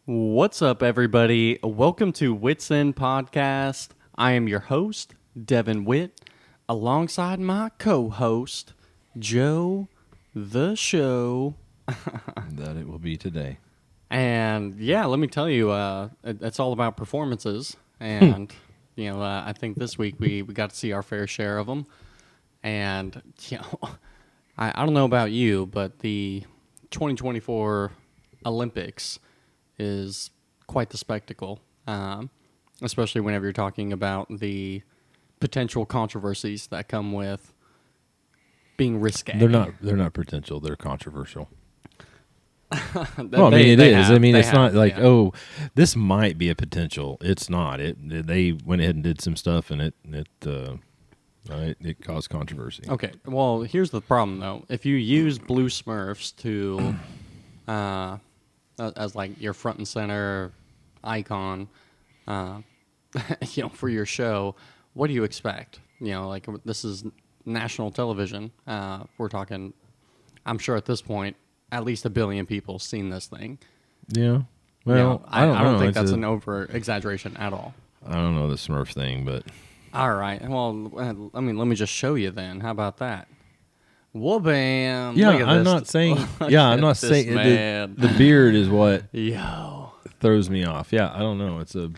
What's up, everybody? Welcome to Wits In Podcast. I am your host, Devin Witt, alongside my co-host, Joe the Show. That it will be today. And yeah, let me tell you, it's all about performances. And, I think this week we got to see our fair share of them. And, I don't know about you, but the 2024 Olympics is quite the spectacle, especially whenever you're talking about the potential controversies that come with being risque. They're not potential. They're controversial. It is. It's not like, oh, this might be a potential. It's not. They went ahead and did some stuff, and it caused controversy. Okay. Well, here's the problem, though. If you use blue Smurfs to as like your front and center icon, for your show, what do you expect? Like this is national television. We're talking, I'm sure at this point, at least 1 billion people seen this thing. Yeah. Well, I don't think that's an over exaggeration at all. I don't know the Smurf thing, but all right. Well, let me just show you then. How about that? Whoa, bam! yeah, Look at I'm this. not saying. Yeah, I'm not saying the beard is what throws me off. Yeah, I don't know. It's a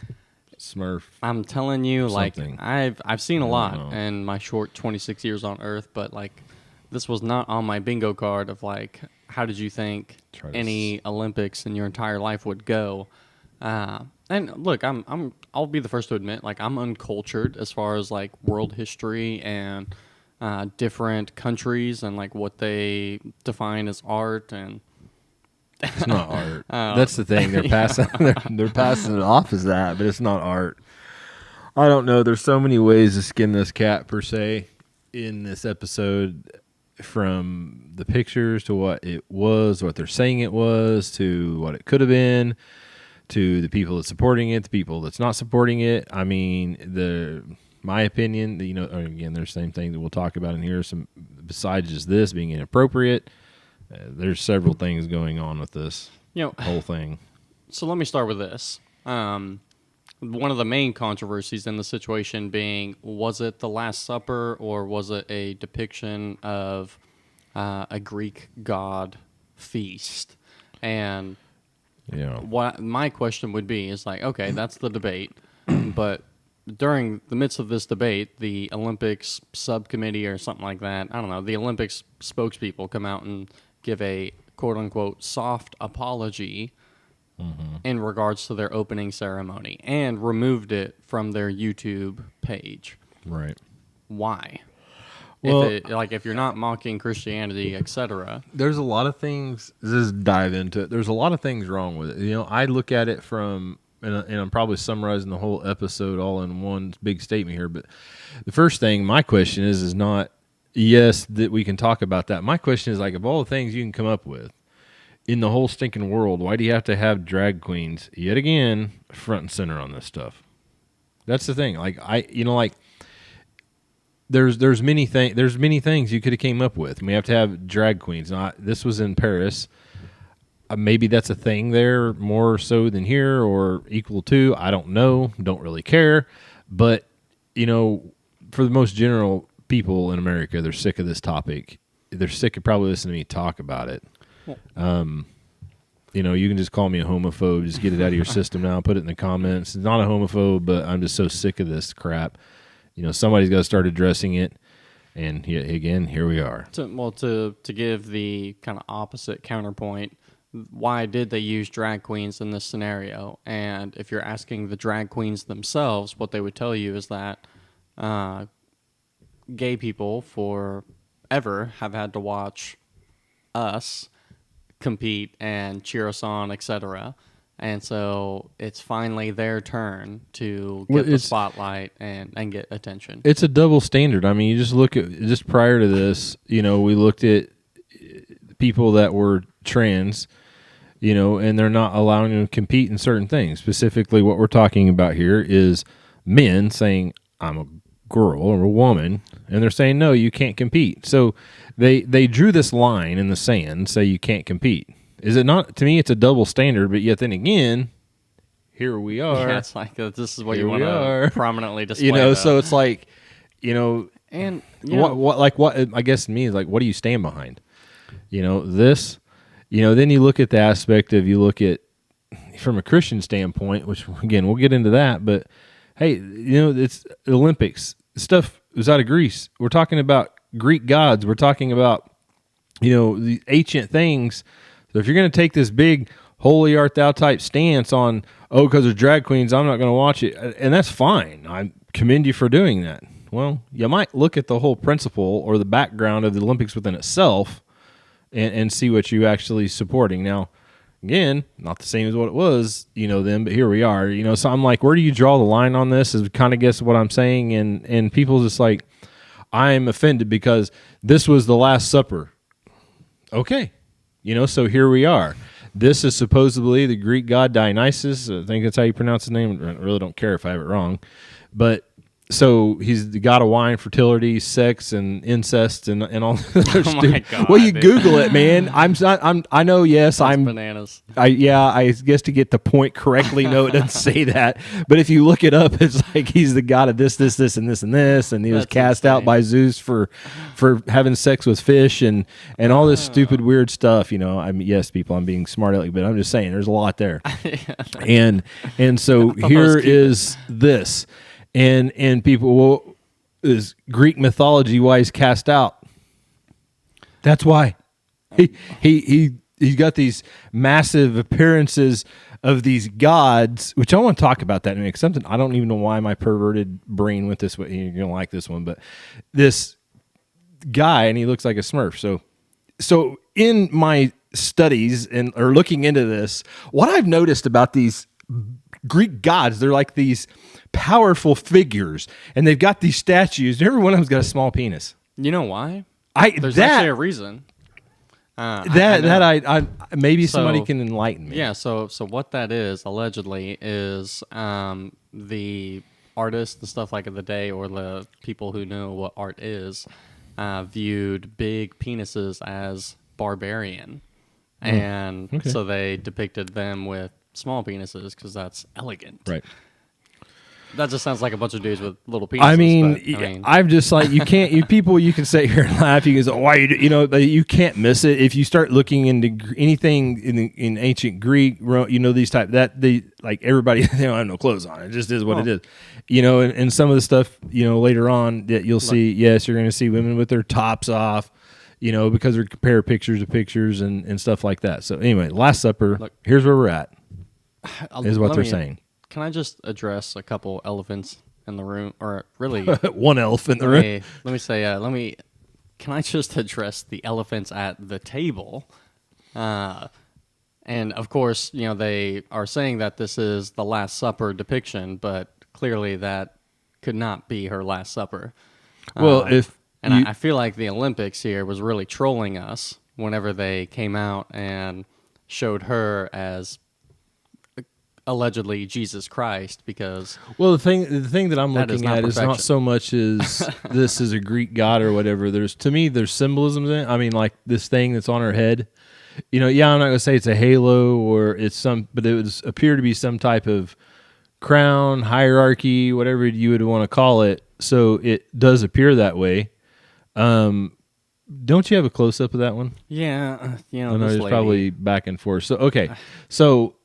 Smurf. I'm telling you, something. like I've seen a lot know. in my short 26 years on Earth, but like this was not on my bingo card of like how did you think any Olympics in your entire life would go? And look, I'll be the first to admit, like I'm uncultured as far as like world history and different countries and like what they define as art, and it's not art. That's the thing. They're passing. They're passing it off as that, but it's not art. I don't know. There's so many ways to skin this cat per se in this episode, from the pictures to what it was, what they're saying it was, to what it could have been, to the people that's supporting it, the people that's not supporting it. I mean, my opinion, again, there's the same thing that we'll talk about in here. Some besides just this being inappropriate, there's several things going on with this whole thing. So let me start with this. One of the main controversies in the situation being, was it the Last Supper or was it a depiction of a Greek god feast? And what my question would be is like, okay, that's the debate, but during the midst of this debate, the Olympics subcommittee or something like that, I don't know, the Olympics spokespeople come out and give a quote-unquote soft apology in regards to their opening ceremony and removed it from their YouTube page. Right. Why? Well, if you're not mocking Christianity, etc. There's a lot of things. Just dive into it. There's a lot of things wrong with it. I look at it from, and I'm probably summarizing the whole episode all in one big statement here, but the first thing, my question is not, yes, that we can talk about that. My question is, like, of all the things you can come up with in the whole stinking world, why do you have to have drag queens yet again front and center on this stuff? That's the thing. Like, there's many things you could have came up with. We have to have drag queens. Now, this was in Paris. Maybe that's a thing there more so than here or equal to. I don't know. Don't really care. But, for the most general people in America, they're sick of this topic. They're sick of probably listening to me talk about it. You can just call me a homophobe. Just get it out of your system now. Put it in the comments. It's not a homophobe, but I'm just so sick of this crap. Somebody's got to start addressing it. And here we are. To give the kind of opposite counterpoint, why did they use drag queens in this scenario? And if you're asking the drag queens themselves, what they would tell you is that gay people forever have had to watch us compete and cheer us on, etc. And so it's finally their turn to get the spotlight and get attention. It's a double standard. I mean, you just look at, just prior to this, we looked at people that were trans, and they're not allowing them to compete in certain things. Specifically, what we're talking about here is men saying, I'm a girl or a woman, and they're saying, no, you can't compete. So they drew this line in the sand, say you can't compete. Is it not? To me, it's a double standard, but yet then again, here we are. Yeah, it's like this is what Here you want we are. to prominently display. You know, though. so it's like, you know, and you know, what I guess to me is like, what do you stand behind? You know, this, you know, then you look at the aspect of, you look at from a Christian standpoint, which again, we'll get into that, but hey, you know, it's Olympics stuff is out of Greece. We're talking about Greek gods. We're talking about, you know, the ancient things. So if you're going to take this big holy art thou type stance on, oh, because of drag queens, I'm not going to watch it, and that's fine. I commend you for doing that. Well, you might look at the whole principle or the background of the Olympics within itself and see what you actually supporting. Now, again, not the same as what it was, you know, then, but here we are, you know, so I'm like, where do you draw the line on this is kind of guess what I'm saying. And people just like, I'm offended because this was the Last Supper. Okay. You know, so here we are. This is supposedly the Greek god Dionysus. I think that's how you pronounce his name. I really don't care if I have it wrong. But so he's the god of wine, fertility, sex, and incest, and all. oh my God, well, you dude. Google it, man. I know. Yes, That's I'm bananas. I guess to get the point correctly, no, it doesn't say that. But if you look it up, it's like he's the god of this, this, and this, and this, and he was That's cast out insane. by Zeus for having sex with fish and all this stupid weird stuff. You know, I mean, yes, people, I'm being smart aleck, but I'm just saying there's a lot there. and so here is this, and people, well, is Greek mythology why he's cast out? That's why he's got these massive appearances of these gods, which I want to talk about that in a minute. Something I don't even know why my perverted brain went this way. You're gonna like this one, but this guy, and he looks like a Smurf. So in my studies or looking into this, what I've noticed about these Greek gods, they're like these powerful figures, and they've got these statues. And every one of them's got a small penis. You know why? There's That actually a reason. I maybe So- somebody can enlighten me. Yeah, so what that is allegedly is the artists and stuff like of the day, or the people who know what art is, viewed big penises as barbarian, and Okay. so they depicted them with small penises because that's elegant. Right. That just sounds like a bunch of dudes with little penises. I mean, but, I'm just like, you can't, you people, you can sit here and laugh. You can say, why you know, but you can't miss it. If you start looking into anything in ancient Greek, you know, these type, that they, like everybody, they don't have no clothes on. It just is what it is. You know, and some of the stuff, you know, later on that you'll see, yes, you're going to see women with their tops off, you know, because they compare pictures to pictures and stuff like that. So anyway, Last Supper, here's where we're at, is what they're saying. Can I just address a couple elephants in the room, or really One elf in the room. Let me say, can I just address the elephants at the table? And of course, you know, they are saying that this is the Last Supper depiction, but clearly that could not be her Last Supper. Well, I feel like the Olympics here was really trolling us whenever they came out and showed her as allegedly Jesus Christ, because well, the thing that I'm that is looking not at is not perfection. so much as this is a Greek god or whatever. There's symbolism in it. I mean, like this thing that's on her head. You know, yeah, I'm not gonna say it's a halo or it's but it would appear to be some type of crown, hierarchy, whatever you would want to call it. So it does appear that way. Don't you have a close up of that one? Yeah, you know, I know this there's lady, probably back and forth. So okay, so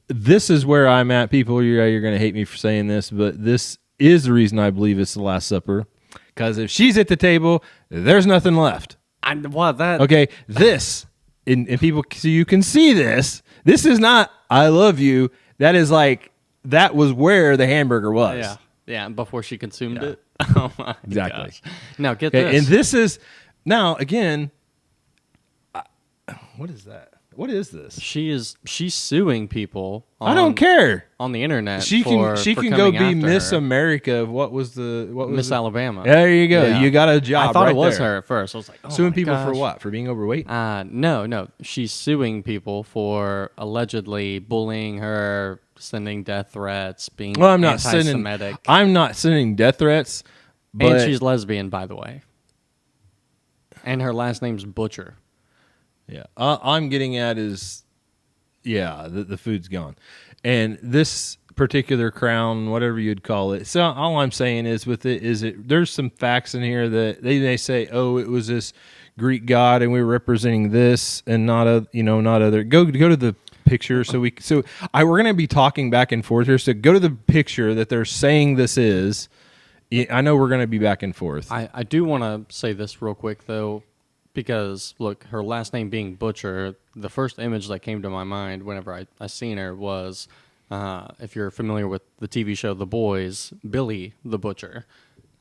this is where I'm at. People, you're going to hate me for saying this, but this is the reason I believe it's the Last Supper. Because if she's at the table, there's nothing left. Okay, this and people, so you can see this. This is not "I love you." That is like that was where the hamburger was. yeah, before she consumed Yeah. it. Oh my Exactly. gosh. Now get Okay, this. and this is now again. What is that? What is this? She's suing people. I don't care. On the internet. She for can go coming be after Miss her. America. What was Miss it? Alabama. There you go. Yeah. You got a job. I thought right it was there. her at first. I was like, oh Suing my people for gosh. what? For being overweight? No. She's suing people for allegedly bullying her, sending death threats, being Well, I'm not sending. anti-Semitic. I'm not sending death threats. But And she's lesbian, by the way. And her last name's Butcher. yeah, I'm getting at is, yeah, the food's gone, and this particular crown, whatever you'd call it. So all I'm saying is with it is there's some facts in here that they may say, oh, it was this Greek god and we were representing this and not other. Go to the picture we're going to be talking back and forth here. So go to the picture that they're saying this is. I know we're going to be back and forth. I do want to say this real quick though, because look, her last name being Butcher, the first image that came to my mind whenever I seen her was, if you're familiar with the TV show The Boys, Billy the Butcher.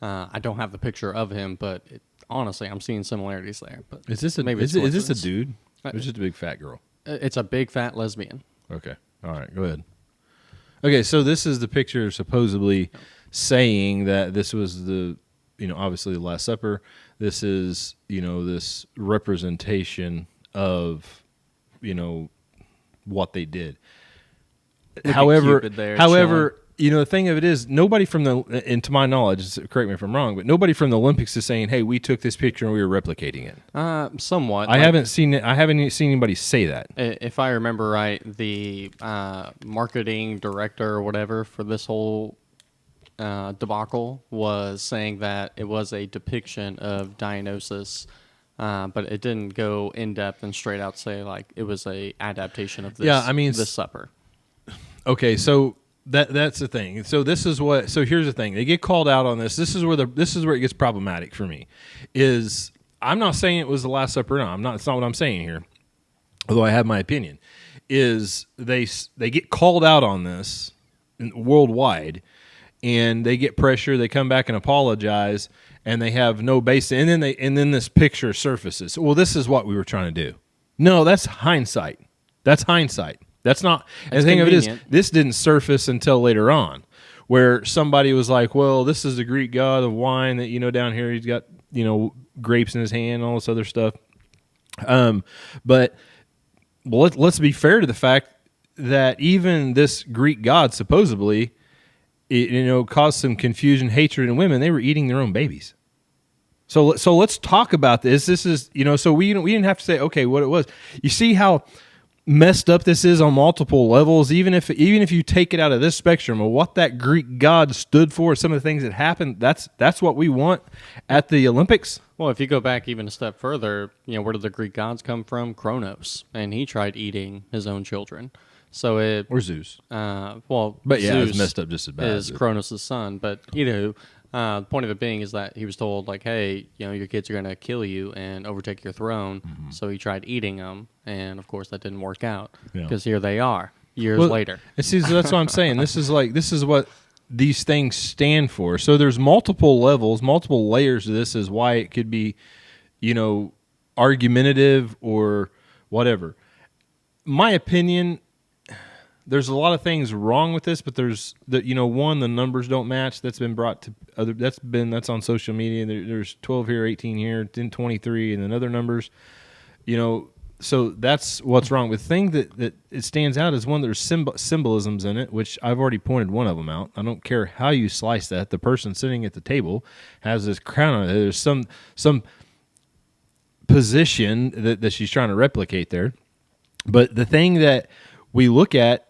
I don't have the picture of him, but honestly, I'm seeing similarities there. But is this a dude? Or is this a big fat girl? It's a big fat lesbian. Okay. All right. Go ahead. Okay. So this is the picture supposedly saying that this was obviously the Last Supper. This is, this representation of, what they did. However, the thing of it is, nobody from and to my knowledge, correct me if I'm wrong, but nobody from the Olympics is saying, "Hey, we took this picture and we were replicating it." Somewhat. I haven't seen it. I haven't seen anybody say that. If I remember right, the marketing director or whatever for this whole debacle was saying that it was a depiction of Dionysus, but it didn't go in depth and straight out say like it was a adaptation of this. Yeah, I mean, this supper. Okay, so that's the thing. So this is what. So here's the thing. They get called out on this. This is where it gets problematic for me. Is I'm not saying it was the Last Supper. No, I'm not. It's not what I'm saying here. Although I have my opinion, is they get called out on this worldwide, and they get pressure. They come back and apologize, and they have no base. And then this picture surfaces. Well, this is what we were trying to do. No, that's hindsight. That's hindsight. That's not. And the thing of it is, this didn't surface until later on, where somebody was like, "Well, this is the Greek god of wine that down here he's got grapes in his hand, and all this other stuff." But let's be fair to the fact that even this Greek god supposedly, caused some confusion, hatred in women. They were eating their own babies. So let's talk about this. This is so we didn't have to say okay what it was. You see how messed up this is on multiple levels, even if you take it out of this spectrum of what that Greek god stood for, some of the things that happened, that's what we want at the Olympics. Well, if you go back even a step further, where did the Greek gods come from? Kronos, and he tried eating his own children. So or Zeus. But yeah, Zeus it's messed up just as bad. Is Kronos' son, but the point of it being is that he was told like, hey, your kids are going to kill you and overtake your throne. Mm-hmm. So he tried eating them, and of course that didn't work out because here they are years later. See, so that's what I'm saying. This is what these things stand for. So there's multiple levels, multiple layers to this is why it could be, argumentative or whatever. My opinion, there's a lot of things wrong with this, but there's the numbers don't match. That's been brought to other. That's on social media. There's 12 here, 18 here, then 23, and then other numbers. So that's what's wrong. The thing that it stands out is one, there's symbolisms in it, which I've already pointed one of them out. I don't care how you slice that. The person sitting at the table has this crown on it. There's some position that she's trying to replicate there. But the thing that we look at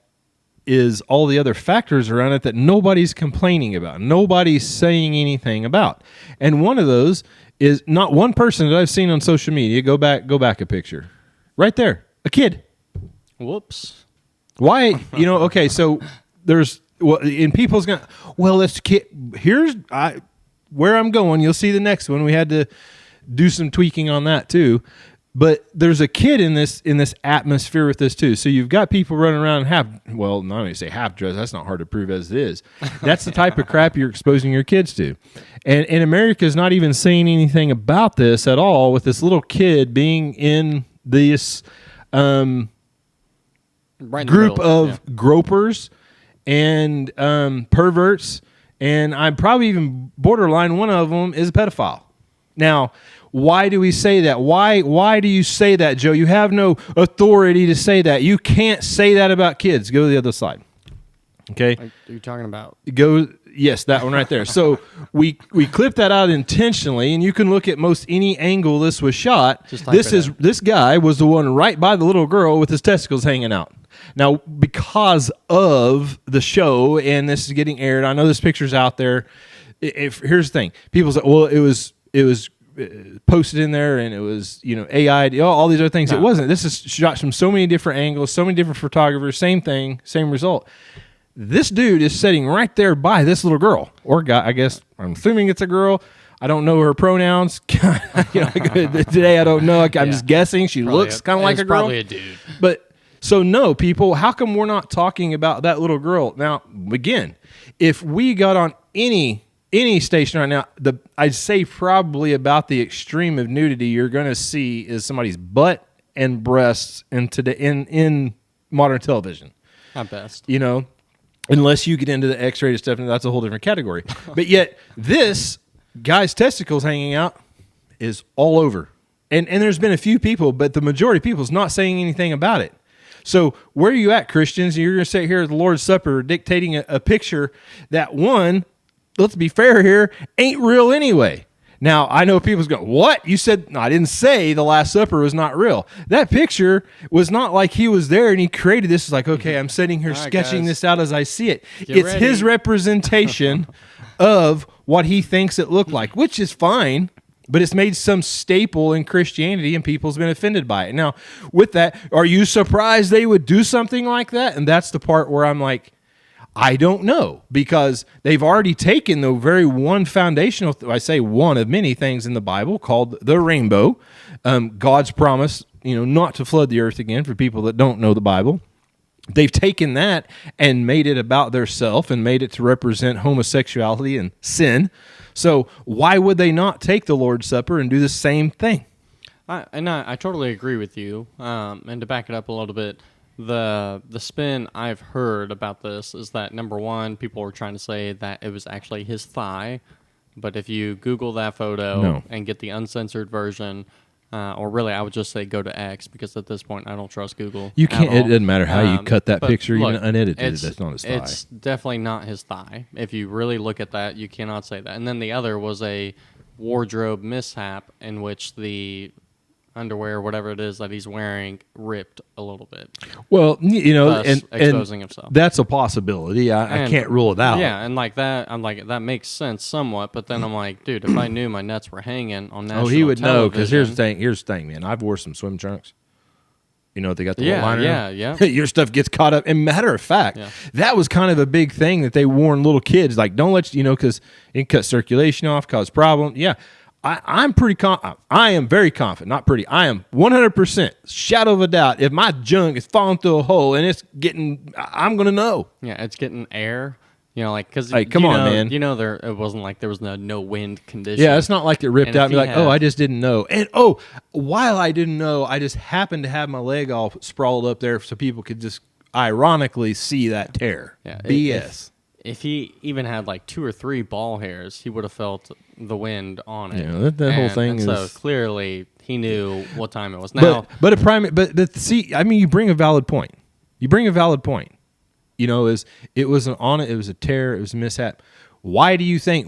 is all the other factors around it that nobody's complaining about. Nobody's saying anything about. And one of those is not one person that I've seen on social media. Go back a picture. Right there. A kid. Whoops. Why? Okay, so there's and people's going, well, this kid, here's where I'm going. You'll see the next one. We had to do some tweaking on that too. But there's a kid in this atmosphere with this too. So you've got people running around not only say half dressed, that's not hard to prove as it is. That's the type of crap you're exposing your kids to. And America's not even saying anything about this at all with this little kid being in this group of gropers and perverts. And I'm probably even borderline one of them is a pedophile. Now, why do we say that? Why do you say that, Joe? You have no authority to say that. You can't say that about kids. Go to the other slide. Okay? What are you talking about? Yes, that one right there. So we clipped that out intentionally, and you can look at most any angle this was shot. This guy was the one right by the little girl with his testicles hanging out. Now, because of the show and this is getting aired, I know this picture's out there. Here's the thing: people say, "Well, it was posted in there, and it was AI, all these other things." No. It wasn't. This is shot from so many different angles, so many different photographers. Same thing, same result. This dude is sitting right there by this little girl or guy. I guess I'm assuming it's a girl. I don't know her pronouns. Today I don't know. I'm just guessing. She probably looks kind of like a girl. Probably a dude. But so no, people, how come we're not talking about that little girl? Now, again, if we got on any station right now, I'd say probably about the extreme of nudity you're going to see is somebody's butt and breasts in modern television. At best. Unless you get into the X-rated stuff, and that's a whole different category. But yet this guy's testicles hanging out is all over. And there's been a few people, but the majority of people is not saying anything about it. So where are you at, Christians? You're going to sit here at the Lord's Supper dictating a picture that, one, let's be fair here, ain't real anyway. Now, I know people's going, what? You said, no, I didn't say the Last Supper was not real. That picture was not like he was there and he created this. It's like, okay, I'm sitting here sketching this out as I see it. It's ready. His representation of what he thinks it looked like, which is fine, but it's made some staple in Christianity and people's been offended by it. Now, with that, are you surprised they would do something like that? And that's the part where I'm like, I don't know, because they've already taken the very one foundational, I say one of many things in the Bible called the rainbow, God's promise, not to flood the earth again for people that don't know the Bible. They've taken that and made it about their self and made it to represent homosexuality and sin. So why would they not take the Lord's Supper and do the same thing? I totally agree with you. And to back it up a little bit, the spin I've heard about this is that, number one, people were trying to say that it was actually his thigh. But if you Google that photo and get the uncensored version, or really I would just say go to X, because at this point I don't trust Google. You can't. It doesn't matter how you cut that picture, even unedited. That's not his thigh. It's definitely not his thigh. If you really look at that, you cannot say that. And then the other was a wardrobe mishap in which the underwear, whatever it is that he's wearing, ripped a little bit. Well, and exposing himself. That's a possibility. I can't rule it out. Yeah, and like that, I'm like, that makes sense somewhat. But then I'm like, dude, if I knew my nuts were hanging on national he would know, because television- here's the thing, man. I've wore some swim trunks. They got the little liner. Yeah. Your stuff gets caught up. And matter of fact, that was kind of a big thing that they warned little kids, like, don't let because it can cut circulation off, cause problems. Yeah. I'm pretty I am very confident, not pretty. I am 100%, shadow of a doubt. If my junk is falling through a hole and it's getting, I'm going to know. Yeah, it's getting air. Because come on, man. It wasn't like there was no wind condition. Yeah, it's not like it ripped out and be like, I just didn't know. And while I didn't know, I just happened to have my leg all sprawled up there so people could just ironically see that tear. Yeah, BS. If he even had like 2 or 3 ball hairs, he would have felt the wind on it. Yeah, that whole thing is. So clearly, he knew what time it was. Now, but see, I mean, you bring a valid point. It was a tear, it was a mishap. Why do you think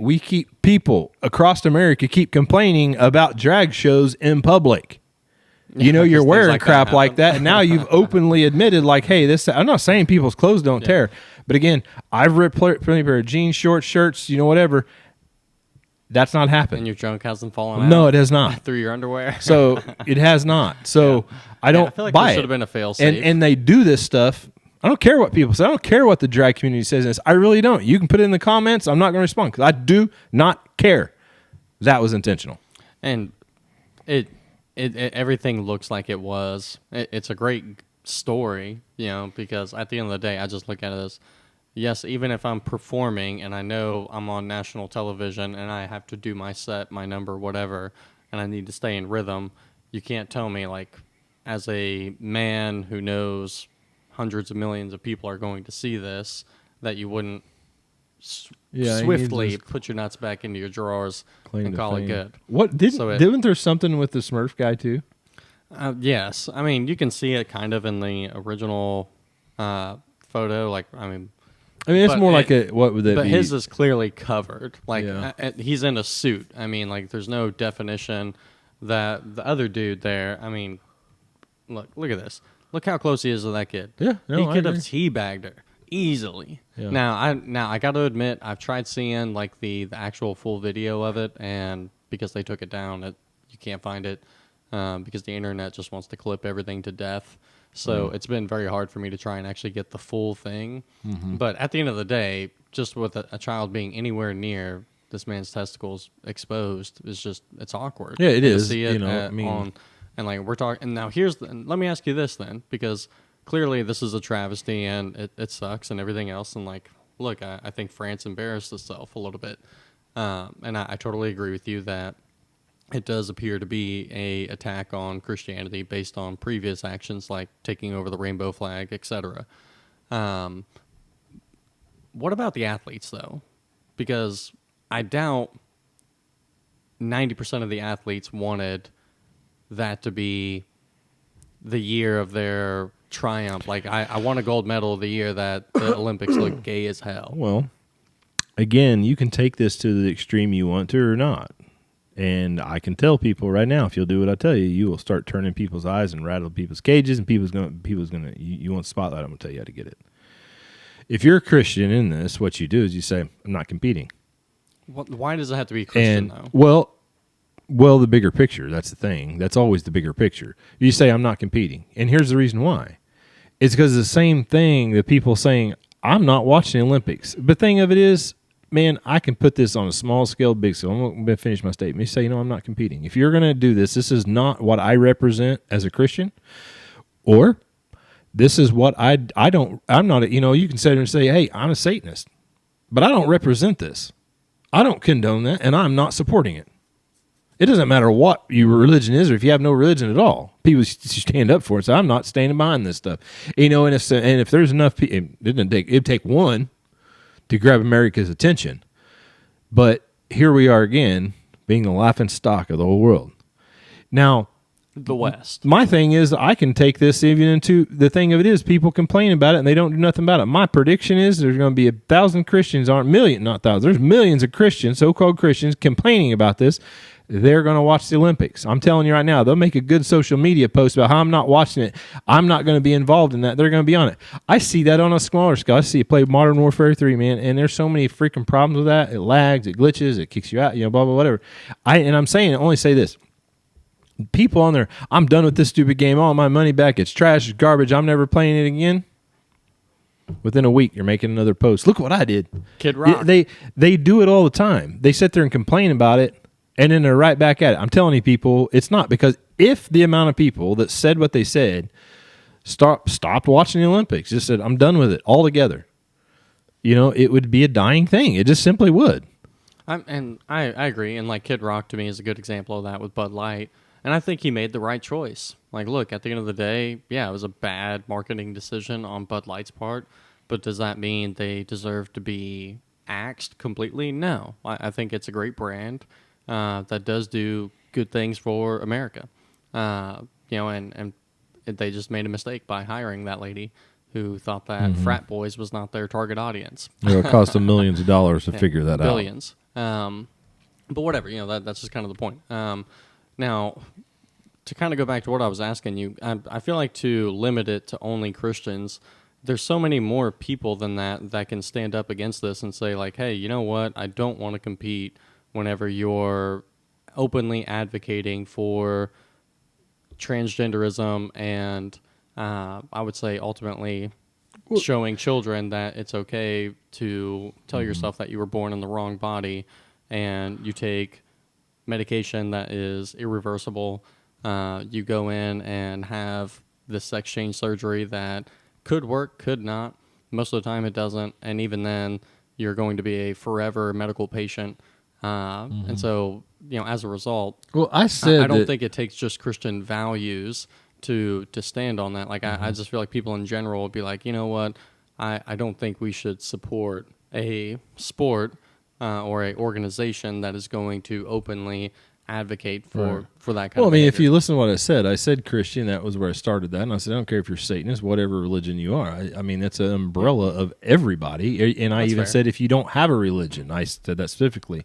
people across America keep complaining about drag shows in public? You're wearing crap like that, and now you've openly admitted, like, hey, this. I'm not saying people's clothes don't tear, but again, I've ripped plenty pair of jeans, shorts, shirts, whatever. That's not happened. And your junk hasn't fallen out? No, it has not. Through your underwear? So it has not. So I don't I feel like buy there it. should have been a fail-safe. And they do this stuff. I don't care what people say. I don't care what the drag community says this. I really don't. You can put it in the comments. I'm not going to respond because I do not care. That was intentional. And it everything looks like it was. It's a great story, because at the end of the day, I just look at it as, yes, even if I'm performing and I know I'm on national television and I have to do my set, my number, whatever, and I need to stay in rhythm, you can't tell me, like, as a man who knows hundreds of millions of people are going to see this, that you wouldn't swiftly put your nuts back into your drawers and call it good. What didn't there something with the Smurf guy too? Yes, I mean, you can see it kind of in the original photo. Like, I mean, it's more like what would that be? But his is clearly covered. Like, he's in a suit. I mean, like, there's no definition. That the other dude there, I mean, look at this. Look how close he is to that kid. Yeah, no, He I could have agree. teabagged her easily. Yeah. Now I got to admit, I've tried seeing like the actual full video of it, and because they took it down, you can't find it because the internet just wants to clip everything to death. So it's been very hard for me to try and actually get the full thing. But at the end of the day, just with a child being anywhere near this man's testicles exposed, it's awkward. Yeah, it And to is, see it I mean, on, and like we're talking. And now and let me ask you this then, because clearly this is a travesty and it sucks and everything else. And like, look, I think France embarrassed itself a little bit, and I totally agree with you that it does appear to be a attack on Christianity based on previous actions like taking over the rainbow flag, etc. What about the athletes though? Because I doubt 90% of the athletes wanted that to be the year of their triumph. Like I want a gold medal the year that the Olympics look gay as hell. Well, again, you can take this to the extreme you want to or not. And I can tell people right now, if you'll do what I tell you, you will start turning people's eyes and rattle people's cages, and people's gonna. You want spotlight? I'm gonna tell you how to get it. If you're a Christian in this, what you do is you say, "I'm not competing." Why does it have to be Christian though? Well, the bigger picture. That's the thing. That's always the bigger picture. You say, "I'm not competing," and here's the reason why. It's because the same thing that people saying, "I'm not watching the Olympics." The thing of it is, man, I can put this on a small scale, big scale. I'm going to finish my statement. You say, I'm not competing. If you're going to do this, this is not what I represent as a Christian, or this is what I'm not, you can sit there and say, hey, I'm a Satanist, but I don't represent this. I don't condone that, and I'm not supporting it. It doesn't matter what your religion is or if you have no religion at all. People stand up for it, so I'm not standing behind this stuff. And if there's enough people, it'd take one to grab America's attention. But here we are again, being the laughing stock of the whole world. Now, the West. My thing is, I can take this even into the thing of it is, people complain about it and they don't do nothing about it. My prediction is there's going to be 1,000 Christians, not thousands, there's millions of Christians, so-called Christians, complaining about this. They're going to watch the Olympics. I'm telling you right now, they'll make a good social media post about how I'm not watching it. I'm not going to be involved in that. They're going to be on it. I see that on a smaller scale. I see you play Modern Warfare 3, man, and there's so many freaking problems with that. It lags, it glitches, it kicks you out, blah, blah, whatever. I'm saying, only say this. People on there, I'm done with this stupid game. I want my money back. It's trash, it's garbage. I'm never playing it again. Within a week, you're making another post. Look what I did. Kid Rock. They do it all the time. They sit there and complain about it, and then they're right back at it. I'm telling you, people, it's not, because if the amount of people that said what they said stopped watching the Olympics, just said, I'm done with it altogether, it would be a dying thing. It just simply would. I agree. And like Kid Rock to me is a good example of that with Bud Light. And I think he made the right choice. Like, look, at the end of the day, yeah, it was a bad marketing decision on Bud Light's part. But does that mean they deserve to be axed completely? No. I think it's a great brand that does do good things for America. And they just made a mistake by hiring that lady who thought that frat boys was not their target audience. It cost them millions of dollars to figure that billions. But whatever, that's just kind of the point. Now, to kind of go back to what I was asking you, I feel like to limit it to only Christians, there's so many more people than that can stand up against this and say, like, hey, you know what? I don't want to compete whenever you're openly advocating for transgenderism and I would say ultimately showing children that it's okay to tell yourself that you were born in the wrong body and you take medication that is irreversible. You go in and have this sex change surgery that could work, could not. Most of the time it doesn't. And even then, you're going to be a forever medical patient. And so, as a result, I don't think it takes just Christian values to stand on that. Like, I just feel like people in general would be like, you know what? I don't think we should support a sport or a organization that is going to openly advocate for that kind Well, of I mean, if behavior. you listen to what I said Christian, that was where I started that. And I said, I don't care if you're Satanist, whatever religion you are. I mean, it's an umbrella of everybody. And I That's even fair. said, if you don't have a religion, I said that specifically.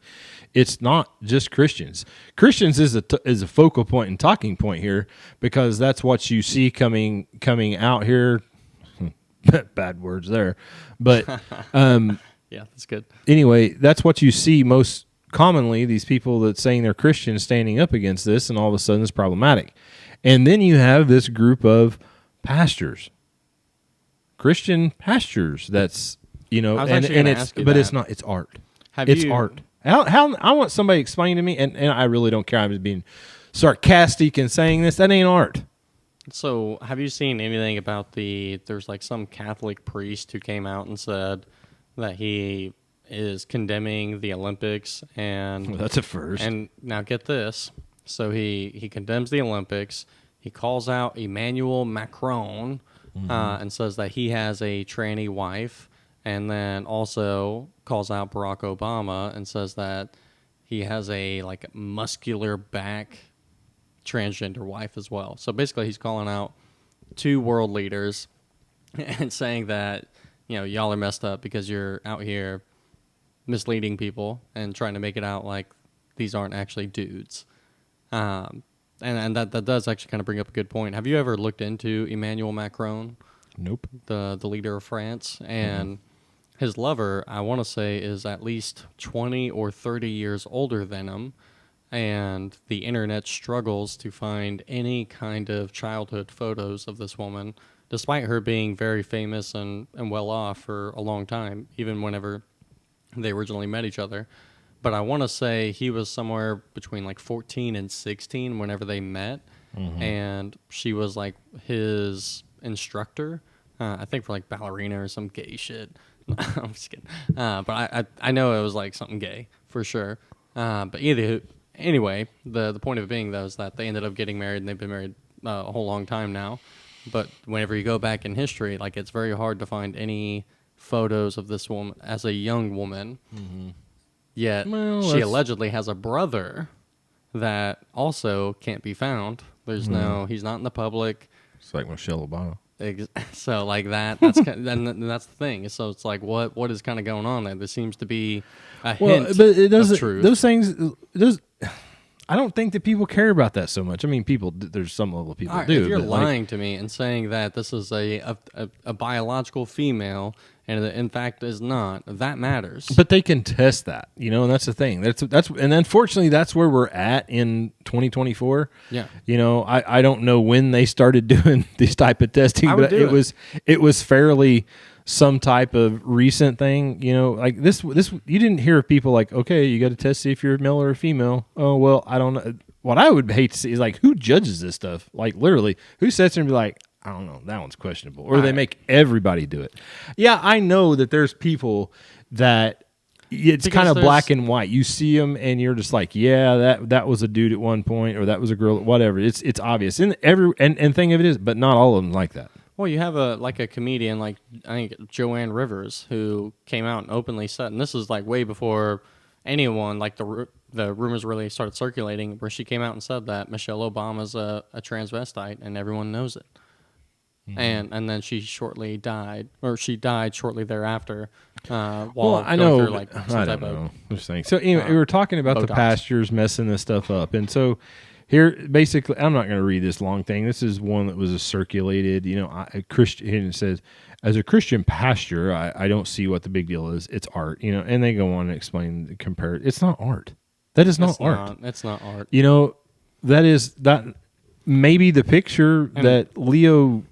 It's not just Christians. Christians is a focal point and talking point here because that's what you see coming out here. Bad words there. But Yeah, that's good. anyway, that's what you see most commonly, these people that saying they're Christians standing up against this, and all of a sudden it's problematic. And then you have this group of pastors, Christian pastors, that's, I was and actually gonna it's, ask you but that. it's not, it's art. Have It's you? art. How I want somebody to explain to me, and I really don't care, I'm just being sarcastic in saying this, that ain't art. So, have you seen anything about there's like some Catholic priest who came out and said that he is condemning the Olympics and Well, that's a first. and now get this. So he condemns the Olympics. He calls out Emmanuel Macron and says that he has a tranny wife, and then also calls out Barack Obama and says that he has a like muscular back transgender wife as well. So basically, he's calling out two world leaders and saying that y'all are messed up because you're out here misleading people and trying to make it out like these aren't actually dudes. And that does actually kind of bring up a good point. Have you ever looked into Emmanuel Macron, Nope. the leader of France? And his lover, I want to say, is at least 20 or 30 years older than him. And the internet struggles to find any kind of childhood photos of this woman, despite her being very famous and well off for a long time, even whenever they originally met each other. But I want to say he was somewhere between like 14 and 16 whenever they met. And she was like his instructor, I think for like ballerina or some gay shit. I'm just kidding. But I know it was like something gay for sure. But anyway, the point of it being, though, is that they ended up getting married, and they've been married a whole long time now. But whenever you go back in history, like, it's very hard to find any photos of this woman as a young woman. Yet she allegedly has a brother that also can't be found. He's not in the public. It's like Michelle Obama. So like that's and that's the thing. So it's like what is kind of going on there? There seems to be a hint but it doesn't. of truth. Those things. I don't think that people care about that so much. I mean, there's some level of people All right, do. if you're but lying to me and saying that this is a biological female and it in fact is not, that matters. but they can test that, and that's the thing. That's and unfortunately that's where we're at in 2024. Yeah. I don't know when they started doing this type of testing, but it was fairly some type of recent thing, like this you didn't hear of people like, okay, you got to test see if you're male or female. Oh, well, I don't know. What I would hate to see is like, who judges this stuff? Like literally, who sits there and be like, I don't know, that one's questionable. Or they make everybody do it. Yeah, I know that there's people that it's kind of black and white. You see them and you're just like, yeah, that was a dude at one point, or that was a girl, whatever. It's obvious. And thing of it is, but not all of them like that. Well, you have a comedian like I think Joanne Rivers who came out and openly said, and this is like way before anyone like the rumors really started circulating, where she came out and said that Michelle Obama's a transvestite and everyone knows it. And then she died shortly thereafter. While I going know. through, like, some I type don't of, know. Just saying. So anyway, we were talking about the Botox. pastors messing this stuff up, and so here, basically, I'm not going to read this long thing. This is one that was circulated. A Christian, and it says, as a Christian pastor, I don't see what the big deal is. It's art, and they go on and explain, compare it. It's not art. That is not art. It's not art. That maybe the picture that Leo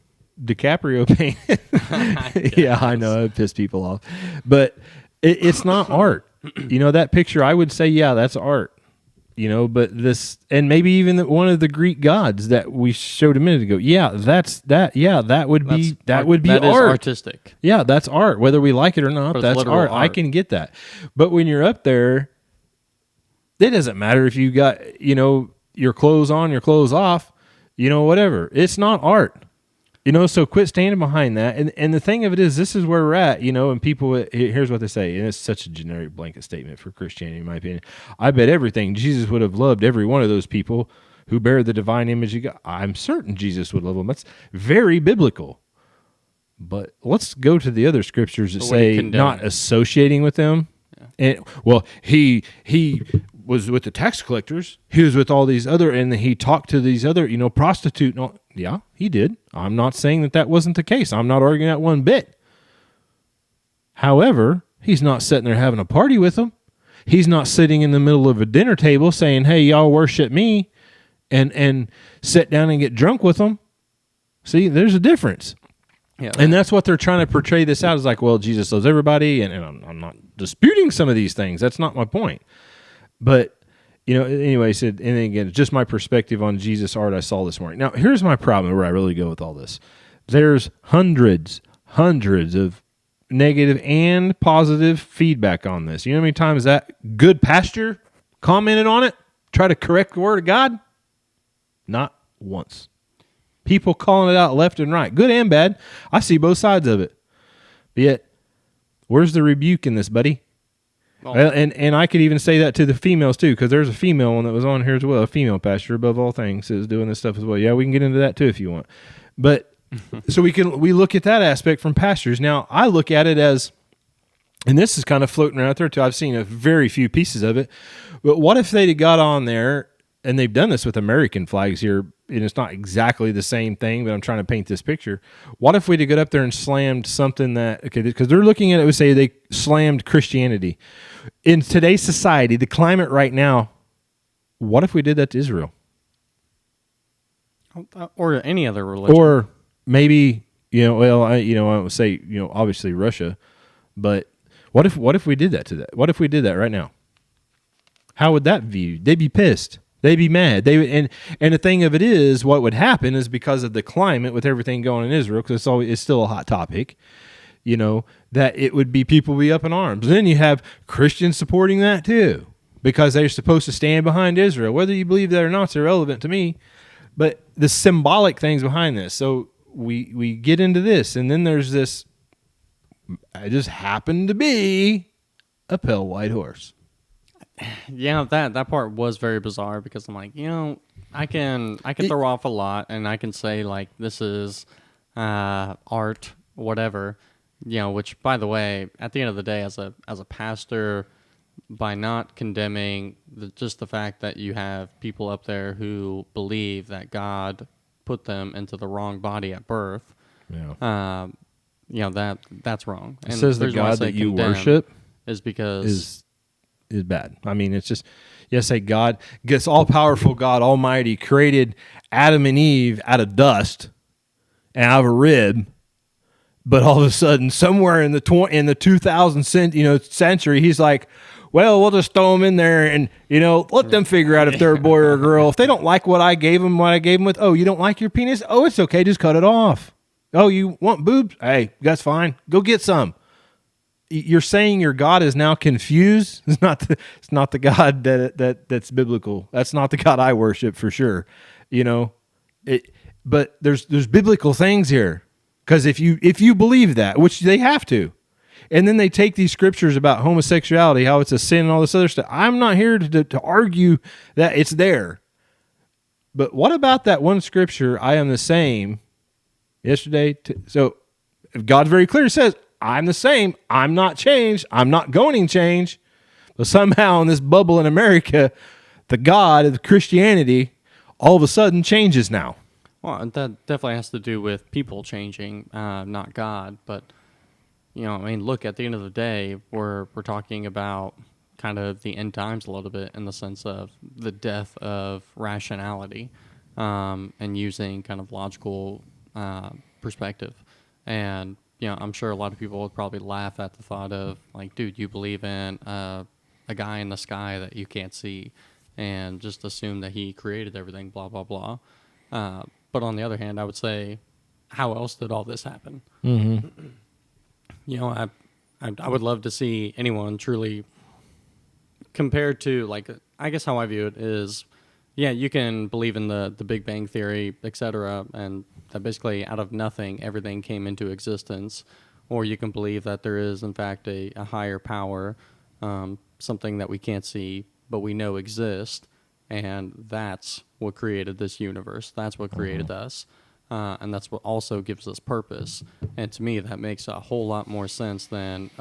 DiCaprio painted. Yeah, I know it pissed people off, but it's not art. That picture, I would say, yeah, that's art. But this, and maybe even one of the Greek gods that we showed a minute ago. Yeah, that would be That art. is artistic. Yeah, that's art. Whether we like it or not, that's art. I can get that. But when you're up there, it doesn't matter if you got, your clothes on, your clothes off, whatever. It's not art. So quit standing behind that. And the thing of it is, this is where we're at, and people, here's what they say, and it's such a generic blanket statement for Christianity, in my opinion. I bet everything Jesus would have loved every one of those people who bear the divine image of God. I'm certain Jesus would love them. That's very biblical. But let's go to the other scriptures that say not associating with them. Yeah. And he was with the tax collectors. He was with all these other, and he talked to these other, prostitute. And all. Yeah, he did. I'm not saying that wasn't the case. I'm not arguing that one bit. However, he's not sitting there having a party with them. He's not sitting in the middle of a dinner table saying, "Hey, y'all worship me," and sit down and get drunk with them. See, there's a difference. Yeah, and that's what they're trying to portray this out as like, well, Jesus loves everybody, and I'm not disputing some of these things. That's not my point. But, anyway, and again, just my perspective on Jesus art I saw this morning. Now, here's my problem where I really go with all this. There's hundreds of negative and positive feedback on this. You know how many times that good pastor commented on it, try to correct the word of God? Not once. People calling it out left and right, good and bad. I see both sides of it. But yet, where's the rebuke in this, buddy? Well, and I could even say that to the females too, because there's a female one that was on here as well, a female pastor above all things is doing this stuff as well. Yeah, we can get into that too if you want. But so we look at that aspect from pastors. Now I look at it as, and this is kind of floating around there too. I've seen a very few pieces of it. But what if they'd got on there, and they've done this with American flags here, and it's not exactly the same thing, but I'm trying to paint this picture. What if we'd got up there and slammed something that, okay, because they're looking at it, we say they slammed Christianity. In today's society, the climate right now, what if we did that to Israel? Or any other religion. Or maybe, I would say, obviously Russia, but what if we did that to that? What if we did that right now? How would that view? They'd be pissed. They'd be mad. And the thing of it is, what would happen is because of the climate with everything going in Israel, because it's still a hot topic, that it would be people be up in arms. And then you have Christians supporting that too, because they're supposed to stand behind Israel. Whether you believe that or not is irrelevant to me, but the symbolic things behind this. So we get into this, and then there's this, I just happened to be a pale white horse. Yeah, that part was very bizarre, because I'm like, I can throw off a lot, and I can say like this is art, whatever, which, by the way, at the end of the day, as a pastor, by not condemning just the fact that you have people up there who believe that God put them into the wrong body at birth, that's wrong. It says the God that you worship is because is bad. I mean, it's just, say God, gets all-powerful God Almighty created Adam and Eve out of dust and out of a rib, but all of a sudden, somewhere in the 2000th century, he's like, well, we'll just throw them in there and, let them figure out if they're a boy or a girl. If they don't like what I gave them with, oh, you don't like your penis? Oh, it's okay, just cut it off. Oh, you want boobs? Hey, that's fine. Go get some. You're saying your God is now confused? It's not the God that's biblical. That's not the God I worship for sure. But there's biblical things here, because if you believe that, which they have to, and then they take these scriptures about homosexuality, how it's a sin and all this other stuff. I'm not here to argue that it's there. But what about that one scripture, I am the same, yesterday? So if God's very clear, says, I'm the same. I'm not changed. I'm not going to change. But somehow in this bubble in America, the God of Christianity all of a sudden changes now. Well, that definitely has to do with people changing, not God. But, look, at the end of the day, we're talking about kind of the end times a little bit, in the sense of the death of rationality, and using kind of logical perspective. And I'm sure a lot of people would probably laugh at the thought of, like, dude, you believe in a guy in the sky that you can't see, and just assume that he created everything, blah, blah, blah. But on the other hand, I would say, how else did all this happen? Mm-hmm. I would love to see anyone truly compared to, like, I guess how I view it is, Yeah, you can believe in the Big Bang Theory, etc., and that basically out of nothing everything came into existence, or you can believe that there is in fact a higher power, something that we can't see but we know exists, and that's what created this universe. That's what created us, and that's what also gives us purpose. And to me, that makes a whole lot more sense than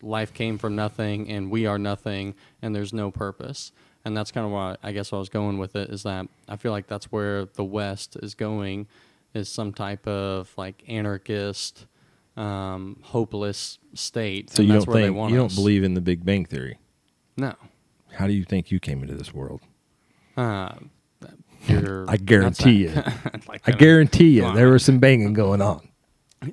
life came from nothing and we are nothing and there's no purpose. And that's kind of why I guess I was going with it, is that I feel like that's where the West is going, is some type of like anarchist, hopeless state, So and you that's don't where they think want you don't us. believe in the Big Bang Theory? No, How do you think you came into this world? uh, you're I guarantee you. like, I guarantee come you on, there man. was some banging going on.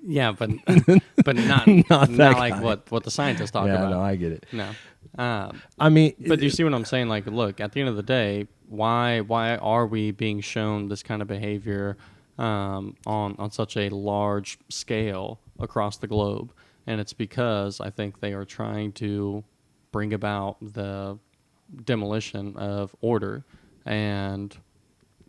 Yeah, but not Not that not like kind. what the scientists talk Yeah, about. no, I get it. No. I mean, But do you see what I'm saying? Like, look, at the end of the day, why are we being shown this kind of behavior on such a large scale across the globe? And it's because I think they are trying to bring about the demolition of order and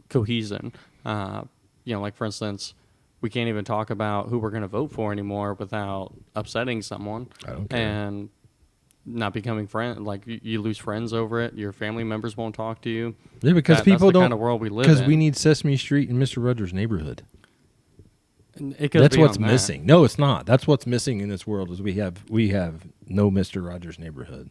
cohesion. Like for instance, we can't even talk about who we're going to vote for anymore without upsetting someone. I don't care. And not becoming friends. Like you lose friends over it. Your family members won't talk to you. Yeah, because people that's the don't. kind of world we live Because in. we need Sesame Street and Mr. Rogers' Neighborhood. And it goes That's what's beyond that. missing. No, it's not. That's what's missing in this world is we have no Mr. Rogers' Neighborhood.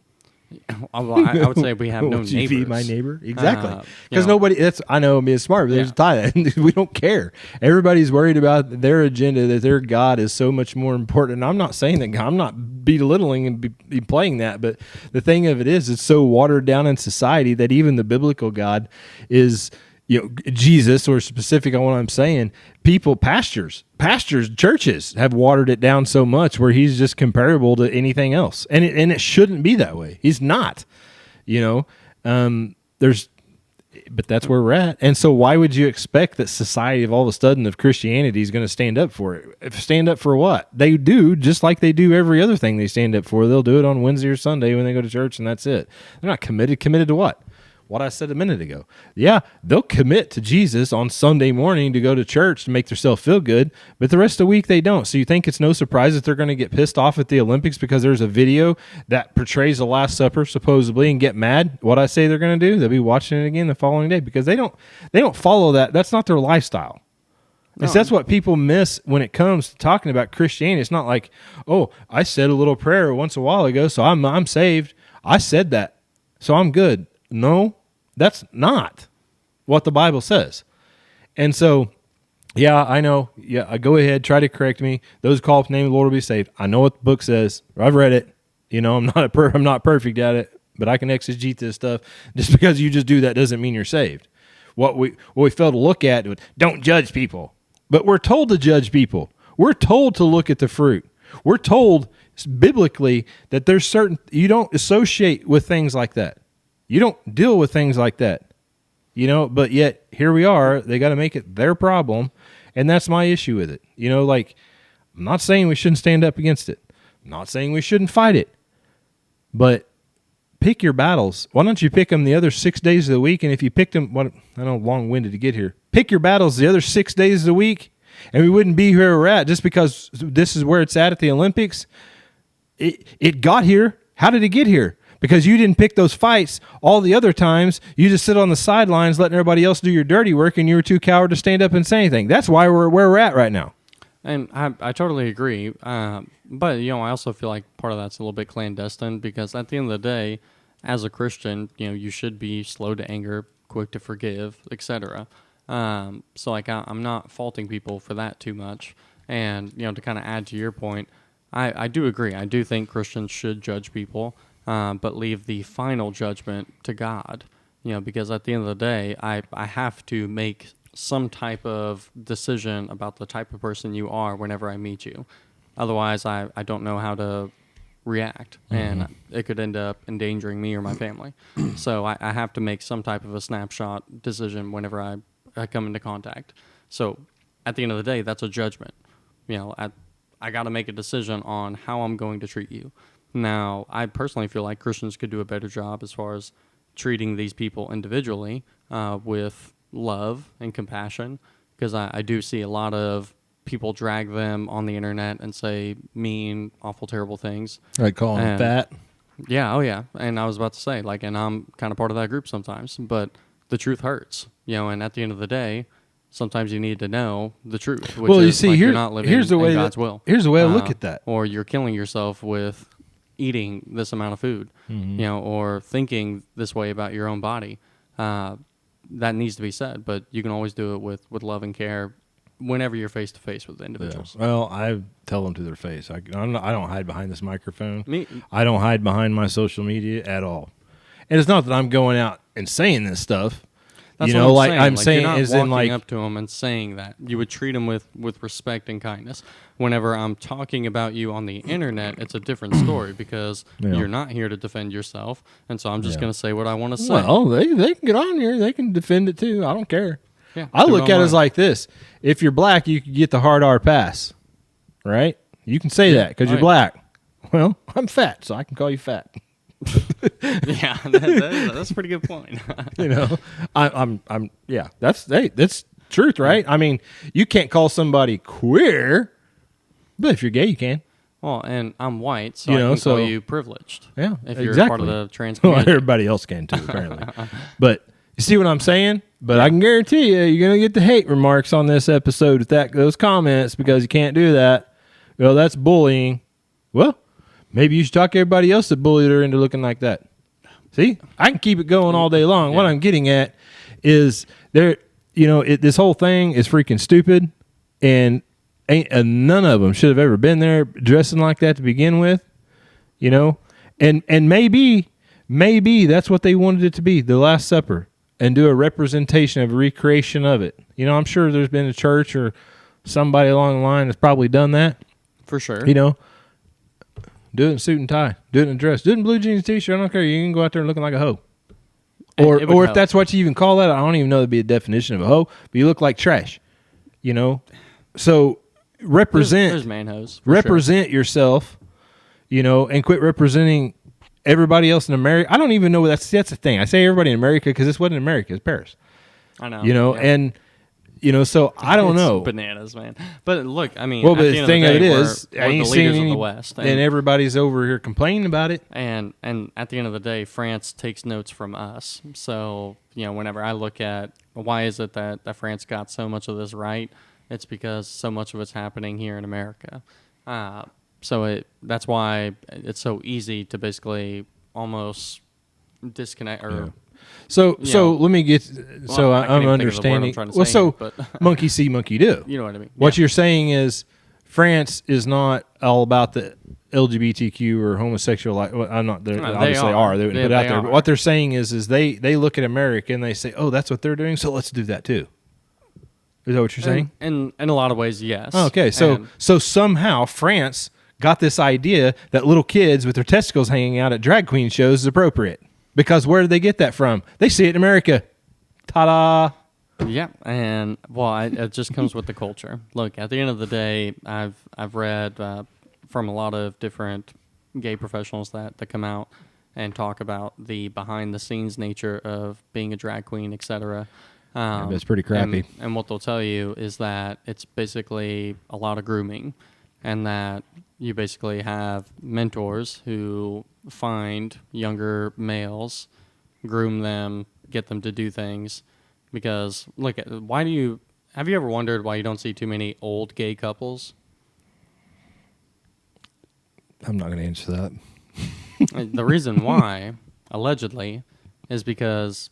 Well, I would say we have no Would you neighbors. be my neighbor? Exactly. You Because know, nobody. That's I know. I mean, it's smart, but there's a tie that we don't care. Everybody's worried about their agenda. That their God is so much more important. And I'm not saying that. I'm not belittling and be playing that. But the thing of it is, it's so watered down in society that even the biblical God is. Jesus, or specific on what I'm saying, pastors, churches have watered it down so much where he's just comparable to anything else, and it shouldn't be that way. He's not, but that's where we're at. And so why would you expect that society of all of a sudden of Christianity is going to stand up for it? Stand up for what? They do just like they do every other thing they stand up for. They'll do it on Wednesday or Sunday when they go to church, and that's it. They're not committed. Committed to what? What I said a minute ago. Yeah, they'll commit to Jesus on Sunday morning to go to church to make themselves feel good, but the rest of the week they don't. So you think it's no surprise that they're going to get pissed off at the Olympics because there's a video that portrays the Last Supper supposedly and get mad? What I say they're going to do? They'll be watching it again the following day because they don't follow that. That's not their lifestyle. No. And that's what people miss when it comes to talking about Christianity. It's not like, oh, I said a little prayer once a while ago, so I'm saved. I said that, so I'm good. No. That's not what the Bible says. And so, yeah, I know. Yeah, go ahead, try to correct me. Those called upon the name of the Lord will be saved. I know what the book says. I've read it. I'm not perfect at it, but I can exegete this stuff. Just because you just do that doesn't mean you're saved. What we fail to look at, don't judge people. But we're told to judge people. We're told to look at the fruit. We're told biblically that there's certain, you don't associate with things like that. You don't deal with things like that, but yet here we are. They got to make it their problem, and that's my issue with it. I'm not saying we shouldn't stand up against it. I'm not saying we shouldn't fight it, but pick your battles. Why don't you pick them the other 6 days of the week? And if you picked them, I know long-winded to get here. Pick your battles the other 6 days of the week, and we wouldn't be where we're at just because this is where it's at the Olympics. It got here. How did it get here? Because you didn't pick those fights all the other times. You just sit on the sidelines letting everybody else do your dirty work, and you were too coward to stand up and say anything. That's why we're where we're at right now. And I totally agree. But, I also feel like part of that's a little bit clandestine because at the end of the day, as a Christian, you should be slow to anger, quick to forgive, etc. So, I'm not faulting people for that too much. And, to kind of add to your point, I do agree. I do think Christians should judge people. But leave the final judgment to God, because at the end of the day, I have to make some type of decision about the type of person you are whenever I meet you. Otherwise, I don't know how to react, and it could end up endangering me or my family. So I have to make some type of a snapshot decision whenever I come into contact. So at the end of the day, that's a judgment. I got to make a decision on how I'm going to treat you. Now, I personally feel like Christians could do a better job as far as treating these people individually with love and compassion, because I do see a lot of people drag them on the internet and say mean, awful, terrible things. Like calling them fat. Yeah, oh yeah. And I was about to say, like, and I'm kind of part of that group sometimes, but the truth hurts, and at the end of the day, sometimes you need to know the truth, which Well, you is see, like you're not living here's the way in God's will. Here's the way I look at that. Or you're killing yourself with eating this amount of food, or thinking this way about your own body. That needs to be said, but you can always do it with love and care whenever you're face to face with individuals. Yeah. Well, I tell them to their face. I don't hide behind this microphone. Me, I don't hide behind my social media at all. And it's not that I'm going out and saying this stuff. that's you what know, I'm like saying you're not is walking in like up to them and saying that. You would treat them with respect and kindness. Whenever I'm talking about you on the internet, it's a different story because you're not here to defend yourself, and so I'm just going to say what I want to say. Well, they can get on here. They can defend it too. I don't care. Yeah, I look at it as like this. If you're black, you can get the hard R pass, right? You can say that because you're black. Well, I'm fat, so I can call you fat. Yeah, that's a pretty good point. You know, I'm yeah. That's truth, right? I mean, you can't call somebody queer, but if you're gay, you can. Well, and I'm white, so I can call you privileged. Yeah, if you're part of the trans community. Well, everybody else can too, apparently. But you see what I'm saying? But I can guarantee you're going to get the hate remarks on this episode with those comments because you can't do that. Well, that's bullying. Well, maybe you should talk to everybody else that bullied her into looking like that. See, I can keep it going all day long. Yeah. What I'm getting at is this whole thing is freaking stupid, and none of them should have ever been there dressing like that to begin with. And maybe that's what they wanted it to be, the Last Supper, and do a representation of a recreation of it. I'm sure there's been a church or somebody along the line that's probably done that. For sure. Do it in suit and tie. Do it in a dress. Do it in blue jeans t-shirt. I don't care. You can go out there looking like a hoe. Or if that's what you even call that, I don't even know that'd be a definition of a hoe, but you look like trash. So represent. There's man-hoes. Represent yourself, and quit representing everybody else in America. I don't even know that's the thing. I say everybody in America because this wasn't America. It's Paris. I know. And so I don't know. Bananas, man. But look, I mean, well, but the thing of it is, we're the leaders of the West, and everybody's over here complaining about it. And at the end of the day, France takes notes from us. So whenever I look at why is it that France got so much of this right, it's because so much of it's happening here in America. So that's why it's so easy to basically almost disconnect or. Yeah. So let me get. So I'm understanding. Monkey see, monkey do. You know what I mean? What you're saying is, France is not all about the LGBTQ or homosexual. I'm not. They obviously are. They put it out there. But what they're saying is they look at America and they say, oh, that's what they're doing, so let's do that too. Is that what you're saying? In a lot of ways, yes. Okay, so somehow France got this idea that little kids with their testicles hanging out at drag queen shows is appropriate. Because where did they get that from? They see it in America. Ta-da! Yeah, and it just comes with the culture. Look, at the end of the day, I've read from a lot of different gay professionals that come out and talk about the behind-the-scenes nature of being a drag queen, etc. That's pretty crappy. And what they'll tell you is that it's basically a lot of grooming, and that you basically have mentors who find younger males, groom them, get them to do things. Because look, have you ever wondered why you don't see too many old gay couples? I'm not going to answer that. The reason why, allegedly, is because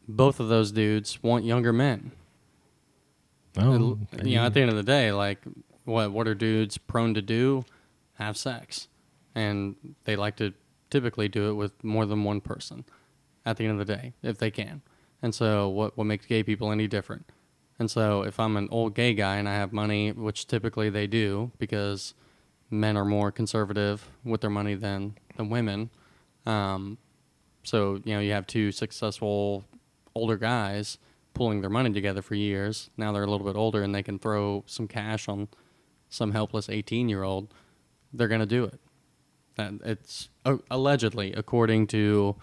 both of those dudes want younger men. Oh, at the end of the day, like what are dudes prone to do? Have sex. And they like to typically do it with more than one person at the end of the day, if they can. And so what makes gay people any different? And so if I'm an old gay guy and I have money, which typically they do because men are more conservative with their money than women. So, you have two successful older guys pulling their money together for years. Now they're a little bit older and they can throw some cash on some helpless 18-year-old. They're going to do it. It's allegedly, according to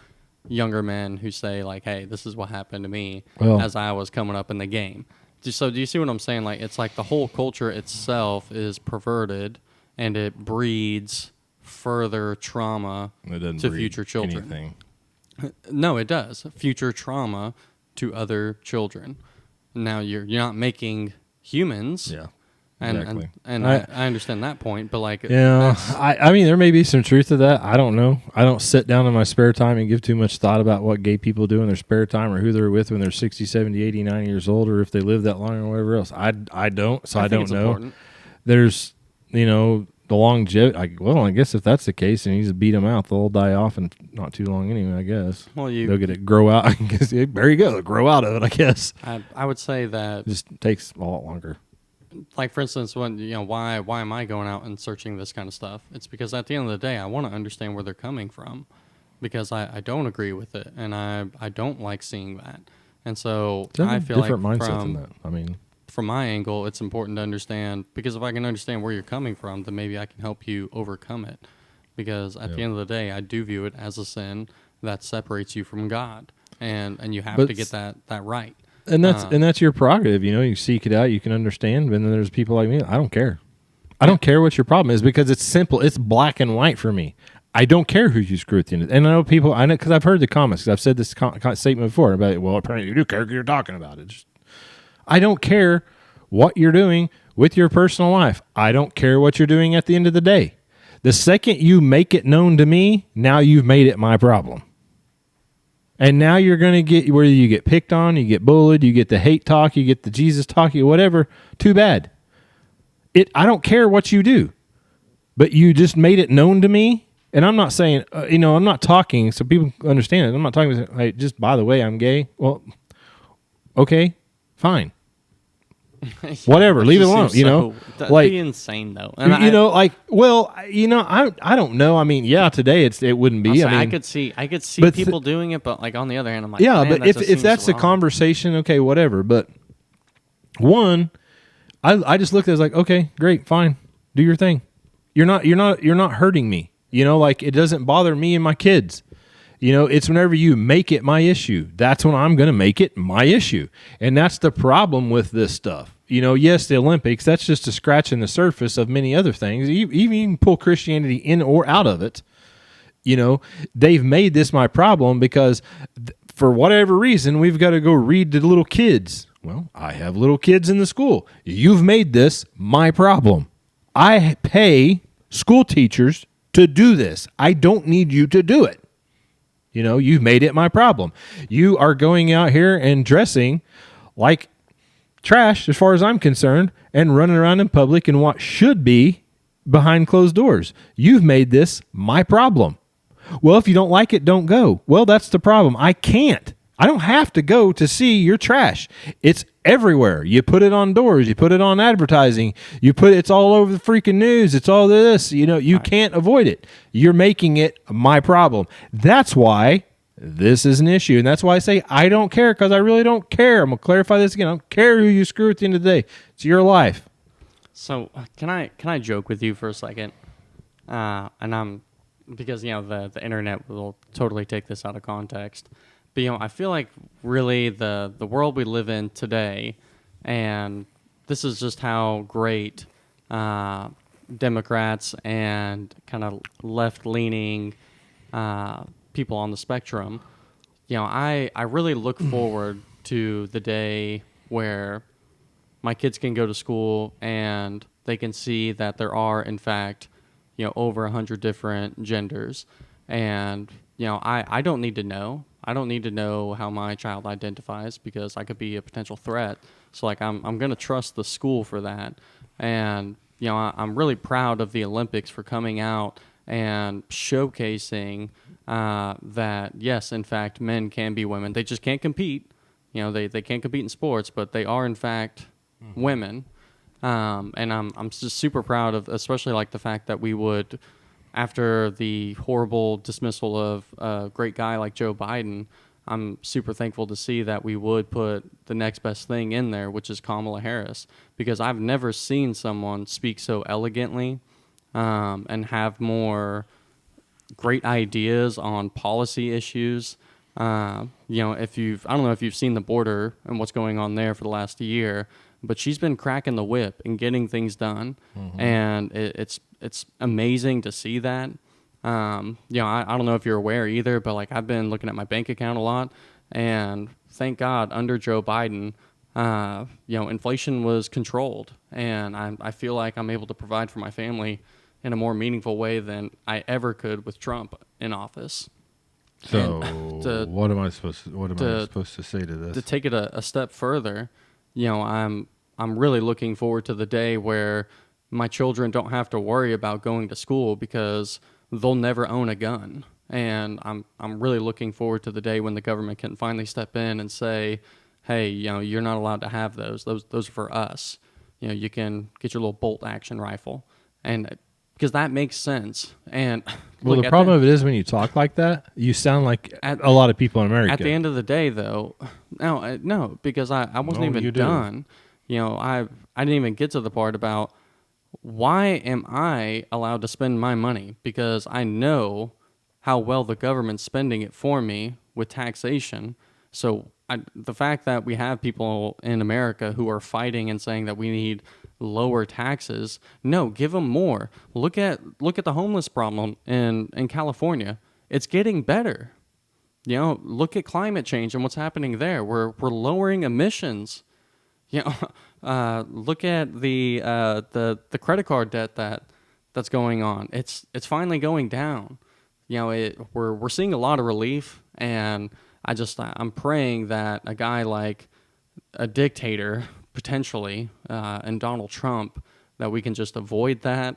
younger men who say like, "Hey, this is what happened to me Well, as I was coming up in the game." So do you see what I'm saying? Like, it's like the whole culture itself is perverted, and it breeds further trauma it doesn't to breed future children. anything. No, it does. Future trauma to other children. Now you're not making humans. Yeah. And Exactly. I understand that point, but like, Yeah, I mean, there may be some truth to that. I don't know. I don't sit down in my spare time and give too much thought about what gay people do in their spare time or who they're with when they're 60, 70, 80, 90 years old or if they live that long or whatever else. I don't, so I think don't it's know. important. There's, the longevity. Well, I guess if that's the case and you just beat them out, they'll die off in not too long anyway, I guess. Well, they'll get it grow out. I guess, there you go. They'll grow out of it, I guess. I would say that It just takes a lot longer. like, for instance, when why am I going out and searching this kind of stuff? It's because at the end of the day, I want to understand where they're coming from, because I don't agree with it, and I don't like seeing that, and so I feel like different mindset than that. I mean, from my angle, it's important to understand, because if I can understand where you're coming from, then maybe I can help you overcome it, because at the end of the day, I do view it as a sin that separates you from God, and you have to get that right. And that's your prerogative. You seek it out, you can understand. But then there's people like me. I don't care. I don't care what your problem is because it's simple. It's black and white for me. I don't care who you screw at the end. And I know people. I know because I've heard the comments. Because I've said this statement before about, well, apparently you do care because you're talking about it. I don't care what you're doing with your personal life. I don't care what you're doing at the end of the day. The second you make it known to me, now you've made it my problem. And now you're going to get, whether you get picked on, you get bullied, you get the hate talk, you get the Jesus talk, whatever, too bad. I don't care what you do, but you just made it known to me. And I'm not saying, I'm not talking so people understand it. I'm not talking, hey, just by the way, I'm gay. Well, okay, fine. Whatever, leave it alone. That'd be insane though. And I don't know. I mean, yeah, today it wouldn't be. I could see people doing it, but like on the other hand, I'm like, yeah, man, but if that's the conversation, okay, whatever. But one, I just looked at it as like, okay, great, fine, do your thing. You're not hurting me. Like it doesn't bother me and my kids. It's whenever you make it my issue. That's when I'm going to make it my issue. And that's the problem with this stuff. Yes, the Olympics, that's just a scratch in the surface of many other things. Even you can pull Christianity in or out of it. They've made this my problem because for whatever reason, we've got to go read to little kids. Well, I have little kids in the school. You've made this my problem. I pay school teachers to do this. I don't need you to do it. You've made it my problem. You are going out here and dressing like trash, as far as I'm concerned, and running around in public in what should be behind closed doors. You've made this my problem. Well, if you don't like it, don't go. Well, that's the problem. I can't. I don't have to go to see your trash. It's everywhere. You put it on doors. You put it on advertising. It's all over the freaking news. It's all this. You can't avoid it. You're making it my problem. That's why this is an issue. And that's why I say I don't care, because I really don't care. I'm going to clarify this again. I don't care who you screw at the end of the day. It's your life. So can I joke with you for a second? Because the internet will totally take this out of context. But I feel like really the world we live in today, and this is just how great Democrats and kind of left-leaning people on the spectrum. I really look forward to the day where my kids can go to school and they can see that there are, in fact, over 100 different genders, and I don't need to know. I don't need to know how my child identifies, because I could be a potential threat. So like I'm going to trust the school for that. And I'm really proud of the Olympics for coming out and showcasing that yes, in fact, men can be women. They just can't compete. They can't compete in sports, but they are in fact women. And I'm just super proud of, especially like the fact that we would, after the horrible dismissal of a great guy like Joe Biden, I'm super thankful to see that we would put the next best thing in there, which is Kamala Harris, because I've never seen someone speak so elegantly and have more great ideas on policy issues I don't know if you've seen the border and what's going on there for the last year, but she's been cracking the whip and getting things done, and it's amazing to see that. I don't know if you're aware either, but like I've been looking at my bank account a lot, and thank God under Joe Biden, inflation was controlled, and I feel like I'm able to provide for my family in a more meaningful way than I ever could with Trump in office. So what am I supposed to say to this? To take it a step further, I'm really looking forward to the day where my children don't have to worry about going to school because they'll never own a gun. And I'm really looking forward to the day when the government can finally step in and say, hey, you're not allowed to have those. Those are for us. You can get your little bolt action rifle, and because that makes sense. And well, the problem of it is when you talk like that, you sound like a lot of people in America. At the end of the day, though, no, because I wasn't even done. I didn't even get to the part about why am I allowed to spend my money? Because I know how well the government's spending it for me with taxation. So the fact that we have people in America who are fighting and saying that we need lower taxes, no, give them more. Look at the homeless problem in California. It's getting better. Look at climate change and what's happening there. We're lowering emissions. Look at the credit card debt that's going on. It's finally going down. We're seeing a lot of relief, and I'm praying that a guy like a dictator potentially and Donald Trump, that we can just avoid that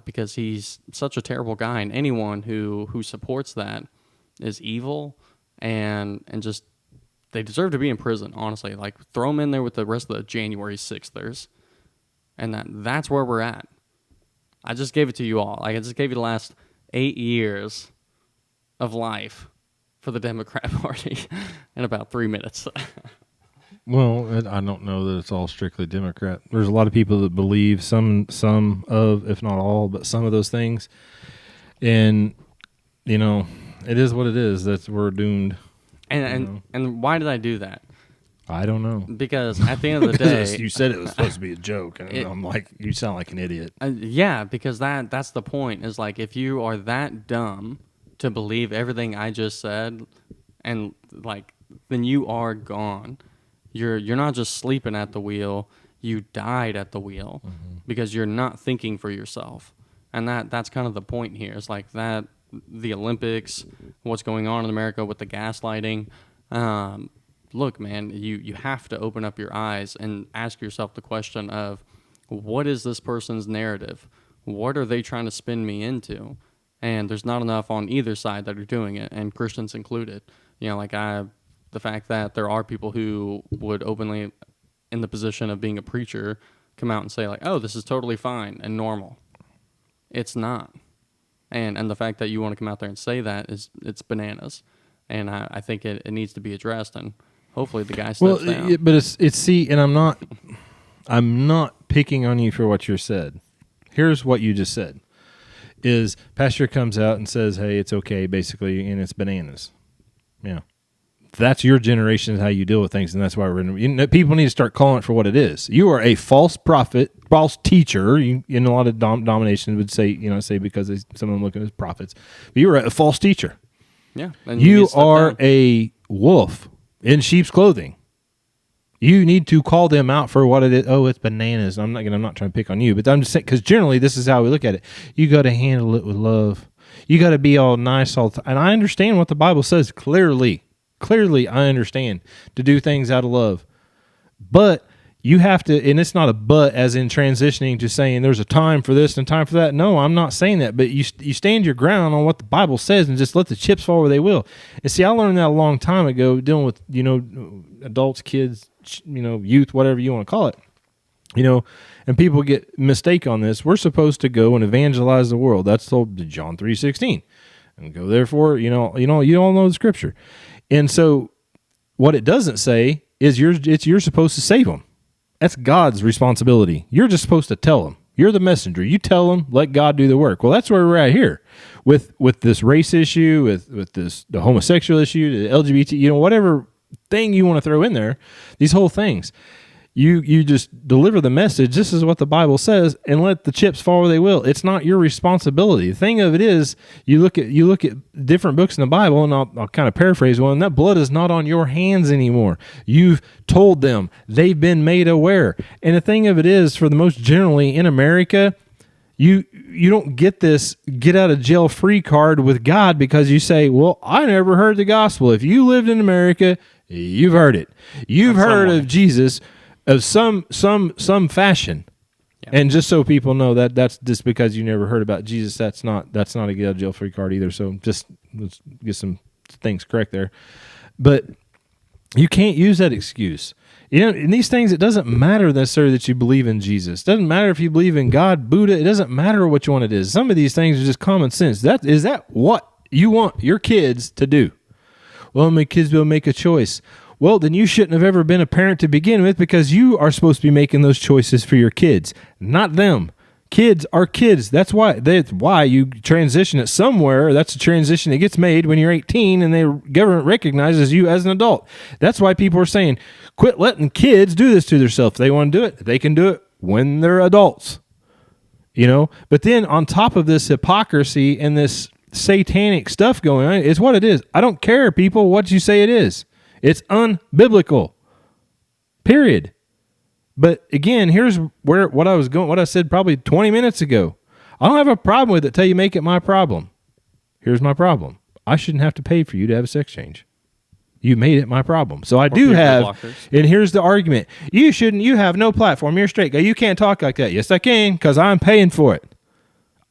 because he's such a terrible guy, and anyone who supports that is evil and just they deserve to be in prison, honestly. Like, throw them in there with the rest of the January 6thers, and that's where we're at. I just gave it to you all. I just gave you the last 8 years of life for the Democrat Party in about 3 minutes. Well, I don't know that it's all strictly Democrat. There's a lot of people that believe some of, if not all, but some of those things. And, it is what it is. We're doomed. And why did I do that? I don't know. Because at the end of the day... You said it was supposed to be a joke. And I'm like, you sound like an idiot. Yeah, because that's the point. Is like, if you are that dumb to believe everything I just said, and like, then you are gone. You're not just sleeping at the wheel, you died at the wheel because you're not thinking for yourself. And that's kind of the point here. It's like that, the Olympics, what's going on in America with the gaslighting. Look, man, you have to open up your eyes and ask yourself the question of, what is this person's narrative? What are they trying to spin me into? And there's not enough on either side that are doing it, and Christians included. The fact that there are people who would openly, in the position of being a preacher, come out and say like, oh, this is totally fine and normal. It's not. And the fact that you want to come out there and say that it's bananas. And I think it needs to be addressed, and hopefully the guy steps down. But and I'm not picking on you for what you said. Here's what you just said. Is pastor comes out and says, hey, it's okay, basically, and it's bananas. Yeah. That's your generation is how you deal with things, and that's why people need to start calling it for what it is. You are a false prophet, false teacher. In a lot of denominations would say, because some of them look at as prophets. But you are a false teacher. Yeah. You are a wolf in sheep's clothing. You need to call them out for what it is. Oh, it's bananas. I'm not trying to pick on you, but I'm just saying, because generally this is how we look at it. You got to handle it with love. You got to be all nice and I understand what the Bible says clearly. Clearly, I understand to do things out of love. But you have to, and it's not a but as in transitioning to saying there's a time for this and time for that. No, I'm not saying that. But you stand your ground on what the Bible says and just let the chips fall where they will. And see, I learned that a long time ago dealing with, adults, kids, youth, whatever you want to call it. And people get mistake on this. We're supposed to go and evangelize the world. That's John 3:16. And go therefore, you all know the scripture. And so what it doesn't say is you're supposed to save them. That's God's responsibility. You're just supposed to tell them. You're the messenger. You tell them, let God do the work. Well, that's where we're at here with this race issue, with the homosexual issue, the LGBT, whatever thing you want to throw in there, these whole things. You just deliver the message. This is what the Bible says, and let the chips fall where they will. It's not your responsibility. The thing of it is, you look at different books in the Bible, and I'll kind of paraphrase one. That blood is not on your hands anymore. You've told them. They've been made aware. And the thing of it is, for the most generally in America, you don't get this get out of jail free card with God because you say, well, I never heard the gospel. If you lived in America, you've heard it. You've heard of Jesus of some fashion. Yeah. And just so people know that's just because you never heard about Jesus, that's not a get out of jail free card either. So just let's get some things correct there. But you can't use that excuse. In these things, it doesn't matter necessarily that you believe in Jesus. It doesn't matter if you believe in God, Buddha. It doesn't matter which one it is. Some of these things are just common sense. Is that what you want your kids to do? Well, my kids will make a choice. Well, then you shouldn't have ever been a parent to begin with because you are supposed to be making those choices for your kids, not them. Kids are kids. That's why you transition it somewhere. That's a transition that gets made when you're 18 and the government recognizes you as an adult. That's why people are saying, quit letting kids do this to themselves. If they want to do it, they can do it when they're adults. But then on top of this hypocrisy and this satanic stuff going on, it's what it is. I don't care, people, what you say it is. It's unbiblical. Period. But again, here's what I said probably 20 minutes ago. I don't have a problem with it till you make it my problem. Here's my problem. I shouldn't have to pay for you to have a sex change. You made it my problem. So I do have, blockers. And here's the argument. You have no platform. You're straight. You can't talk like that. Yes, I can, because I'm paying for it.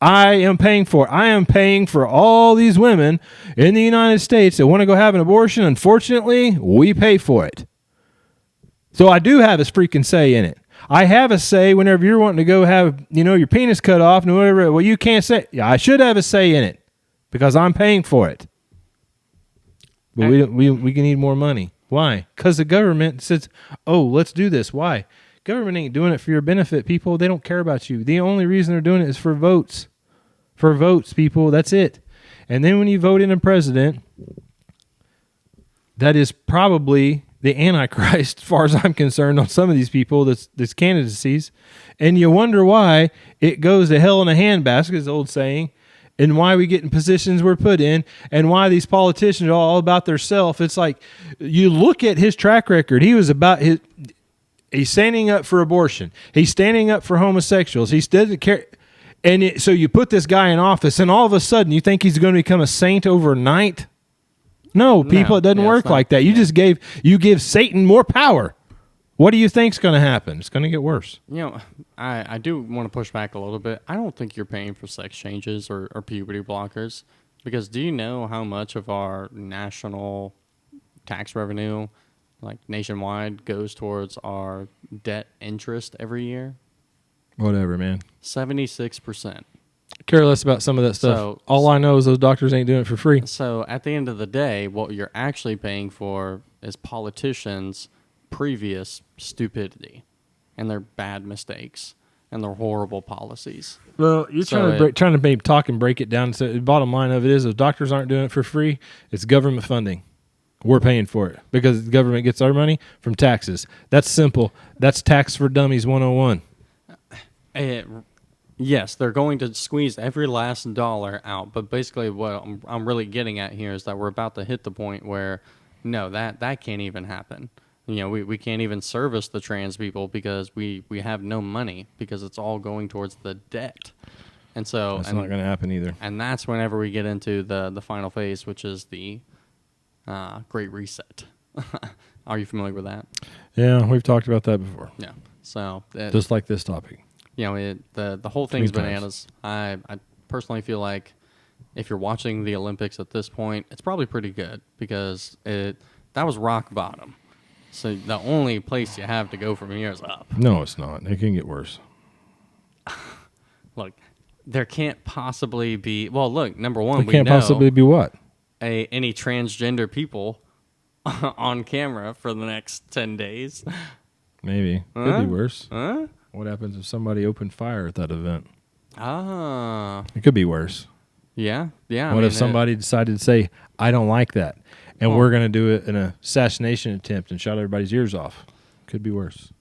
I am paying for it. I am paying for all these women in the United States that want to go have an abortion. Unfortunately, we pay for it. So I do have a freaking say in it. I have a say whenever you're wanting to go have, your penis cut off and whatever. Well, you can't say. Yeah, I should have a say in it because I'm paying for it. But we can need more money. Why? Because the government says, oh, let's do this. Why? Government ain't doing it for your benefit, people. They don't care about you. The only reason they're doing it is for votes. For votes, people. That's it. And then when you vote in a president, that is probably the Antichrist, as far as I'm concerned, on some of these people, that's candidacies. And you wonder why it goes to hell in a handbasket, is the old saying, and why we get in positions we're put in, and why these politicians are all about their self. It's like, you look at his track record. He's standing up for abortion. He's standing up for homosexuals. He doesn't care. And so you put this guy in office, and all of a sudden you think he's going to become a saint overnight? No, people, it doesn't work like that. You give Satan more power. What do you think's going to happen? It's going to get worse. I do want to push back a little bit. I don't think you're paying for sex changes or puberty blockers, because do you know how much of our national tax revenue, like nationwide, goes towards our debt interest every year? Whatever, man. 76%. Care less about some of that stuff. All I know is those doctors ain't doing it for free. So at the end of the day, what you're actually paying for is politicians' previous stupidity and their bad mistakes and their horrible policies. Well, you're trying to maybe talk and break it down. So the bottom line of it is, if doctors aren't doing it for free, it's government funding. We're paying for it because the government gets our money from taxes. That's simple. That's tax for dummies 101. Yes, they're going to squeeze every last dollar out, but basically what I'm really getting at here is that we're about to hit the point where, no, that can't even happen. We can't even service the trans people because we have no money because it's all going towards the debt. And so that's not going to happen either. And that's whenever we get into the final phase, which is the Great Reset. Are you familiar with that? Yeah, we've talked about that before. Yeah. So just like this topic. The whole thing's bananas. I personally feel like if you're watching the Olympics at this point, it's probably pretty good because that was rock bottom. So the only place you have to go from here is up. No, it's not. It can get worse. Look, there can't possibly be. Well, look, number one, there can't possibly be what? Any transgender people on camera for the next 10 days. Maybe. Could be worse. Huh? What happens if somebody opened fire at that event? It could be worse. Yeah. What if somebody decided to say, I don't like that, and we're going to do an assassination attempt and shot everybody's ears off? Could be worse.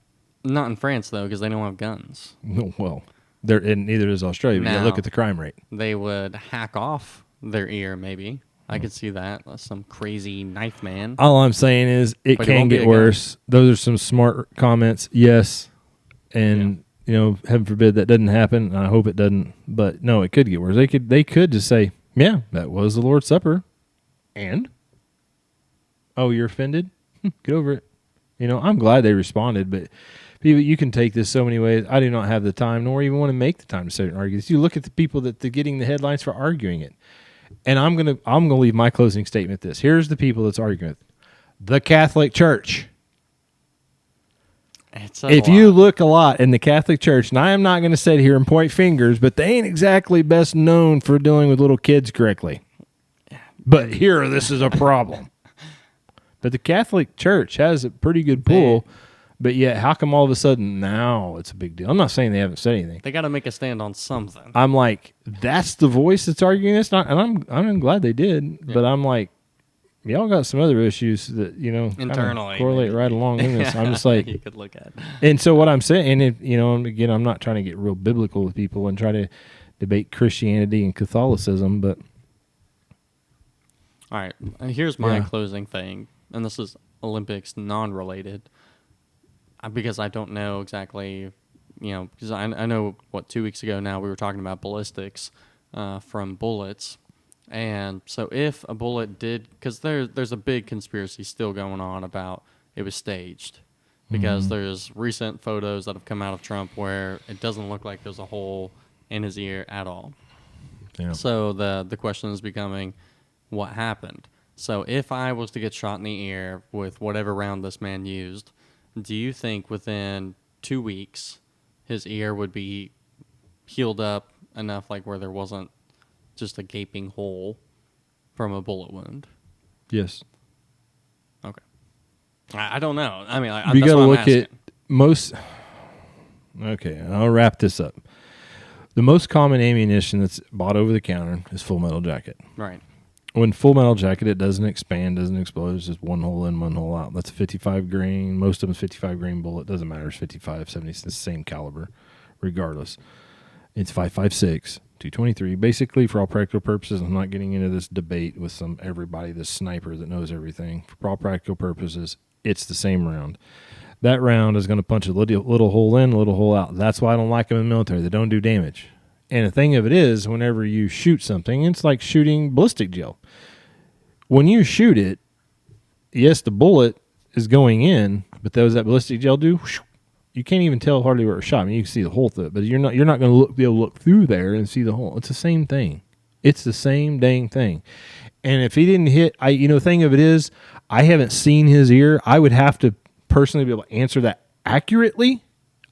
Not in France, though, because they don't have guns. Well, and neither does Australia, but look at the crime rate. They would hack off their ear, maybe. I could see that. Some crazy knife man. All I'm saying is it can get worse. Those are some smart comments, yes. And, heaven forbid that doesn't happen, and I hope it doesn't. But, no, it could get worse. They could just say, yeah, that was the Lord's Supper. And? Oh, you're offended? Get over it. I'm glad they responded, but people, you can take this so many ways. I do not have the time, nor even want to make the time to sit and argue this. You look at the people that are getting the headlines for arguing it. And I'm gonna leave my closing statement this. Here's the people that's arguing it. The Catholic Church. If you look a lot in the Catholic Church, and I am not going to sit here and point fingers, but they ain't exactly best known for dealing with little kids correctly. But here, this is a problem. But the Catholic Church has a pretty good pull, but yet how come all of a sudden now it's a big deal? I'm not saying they haven't said anything. They got to make a stand on something. I'm like, that's the voice that's arguing this, and I'm glad they did, but I'm like, y'all got some other issues that, internally correlate right along in this. I'm just like, you could look at. And so what I'm saying, and again, I'm not trying to get real biblical with people and try to debate Christianity and Catholicism, but all right, here's my closing thing, and this is Olympics non-related, because I don't know exactly, because I know 2 weeks ago now we were talking about ballistics from bullets. And so if a bullet did, because there's a big conspiracy still going on about it was staged, because there's recent photos that have come out of Trump where it doesn't look like there's a hole in his ear at all. Yeah. So the question is becoming, what happened? So if I was to get shot in the ear with whatever round this man used, do you think within 2 weeks his ear would be healed up enough, like where there wasn't just a gaping hole from a bullet wound? Yes. Okay. I don't know. I mean, you got to look at most. Okay, I'll wrap this up. The most common ammunition that's bought over the counter is Full Metal Jacket. Right. When Full Metal Jacket, it doesn't expand, doesn't explode. It's just one hole in, one hole out. That's a 55 grain. Most of them is 55 grain bullet. Doesn't matter. It's 55, 70. It's the same caliber, regardless. It's 5.56. 223. Basically, for all practical purposes, I'm not getting into this debate with everybody, this sniper that knows everything. For all practical purposes, it's the same round. That round is going to punch a little hole in, a little hole out. That's why I don't like them in the military. They don't do damage. And the thing of it is, whenever you shoot something, it's like shooting ballistic gel. When you shoot it, yes, the bullet is going in, but what does that ballistic gel do? You can't even tell hardly where it was shot. I mean, you can see the hole through it, but you're not going to be able to look through there and see the hole. It's the same thing. It's the same dang thing. And if he didn't hit, the thing of it is, I haven't seen his ear. I would have to personally be able to answer that accurately.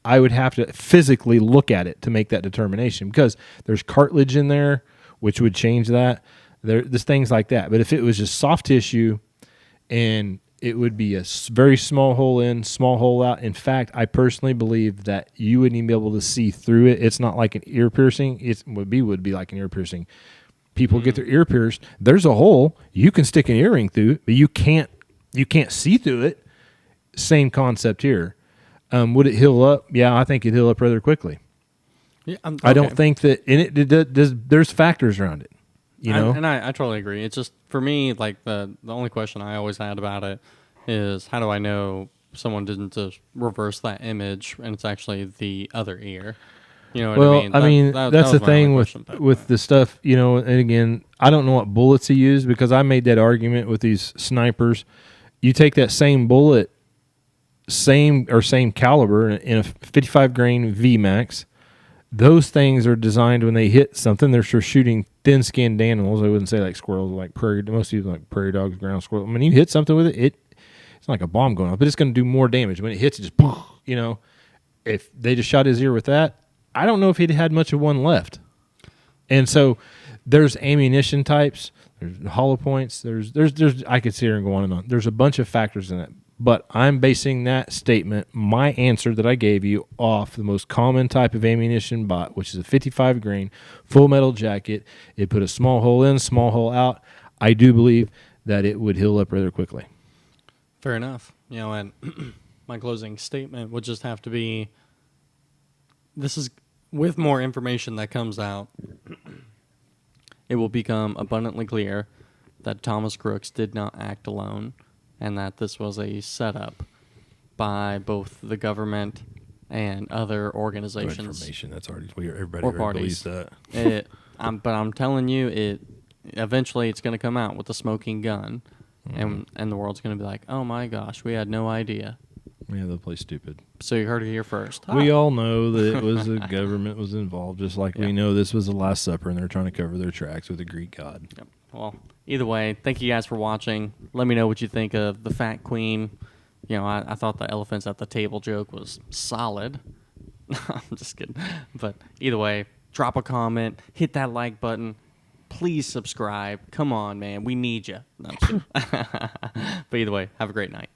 I would have to physically look at it to make that determination, because there's cartilage in there, which would change that. There's things like that. But if it was just soft tissue, and it would be a very small hole in, small hole out. In fact, I personally believe that you wouldn't even be able to see through it. It's not like an ear piercing. It would be like an ear piercing. People get their ear pierced. There's a hole. You can stick an earring through it, but you can't see through it. Same concept here. Would it heal up? Yeah, I think it'd heal up rather quickly. Yeah, okay. I don't think that there's factors around it. I totally agree. It's just, for me, like the only question I always had about it is, how do I know someone didn't just reverse that image and it's actually the other ear? You know what I mean? That's the thing with the stuff, and again, I don't know what bullets he used, because I made that argument with these snipers. You take that same bullet, same caliber in a 55 grain VMAX. Those things are designed, when they hit something, they're for shooting thin-skinned animals. I wouldn't say like squirrels, like most people like prairie dogs, ground squirrels. When you hit something with it, it's not like a bomb going off, but it's going to do more damage. When it hits, it just, if they just shot his ear with that, I don't know if he'd had much of one left. And so there's ammunition types, there's hollow points, there's I could sit here and go on and on. There's a bunch of factors in it. But I'm basing that statement, my answer that I gave you, off the most common type of ammunition bought, which is a 55 grain full metal jacket. It put a small hole in, small hole out. I do believe that it would heal up rather quickly. Fair enough. And my closing statement would just have to be, this is, with more information that comes out, it will become abundantly clear that Thomas Crooks did not act alone, and that this was a setup by both the government and other organizations. Information, that's already, everybody or believes parties. that. But I'm telling you, eventually it's going to come out with the smoking gun, and the world's going to be like, oh my gosh, we had no idea. Yeah, they'll play stupid. So you heard it here first. We all know that it was the government was involved, just like we know this was the Last Supper, and they're trying to cover their tracks with a Greek god. Yep. Well, either way, thank you guys for watching. Let me know what you think of the Fat Queen. I thought the elephants at the table joke was solid. I'm just kidding. But either way, drop a comment, hit that like button. Please subscribe. Come on, man. We need you. No, I'm kidding. But either way, have a great night.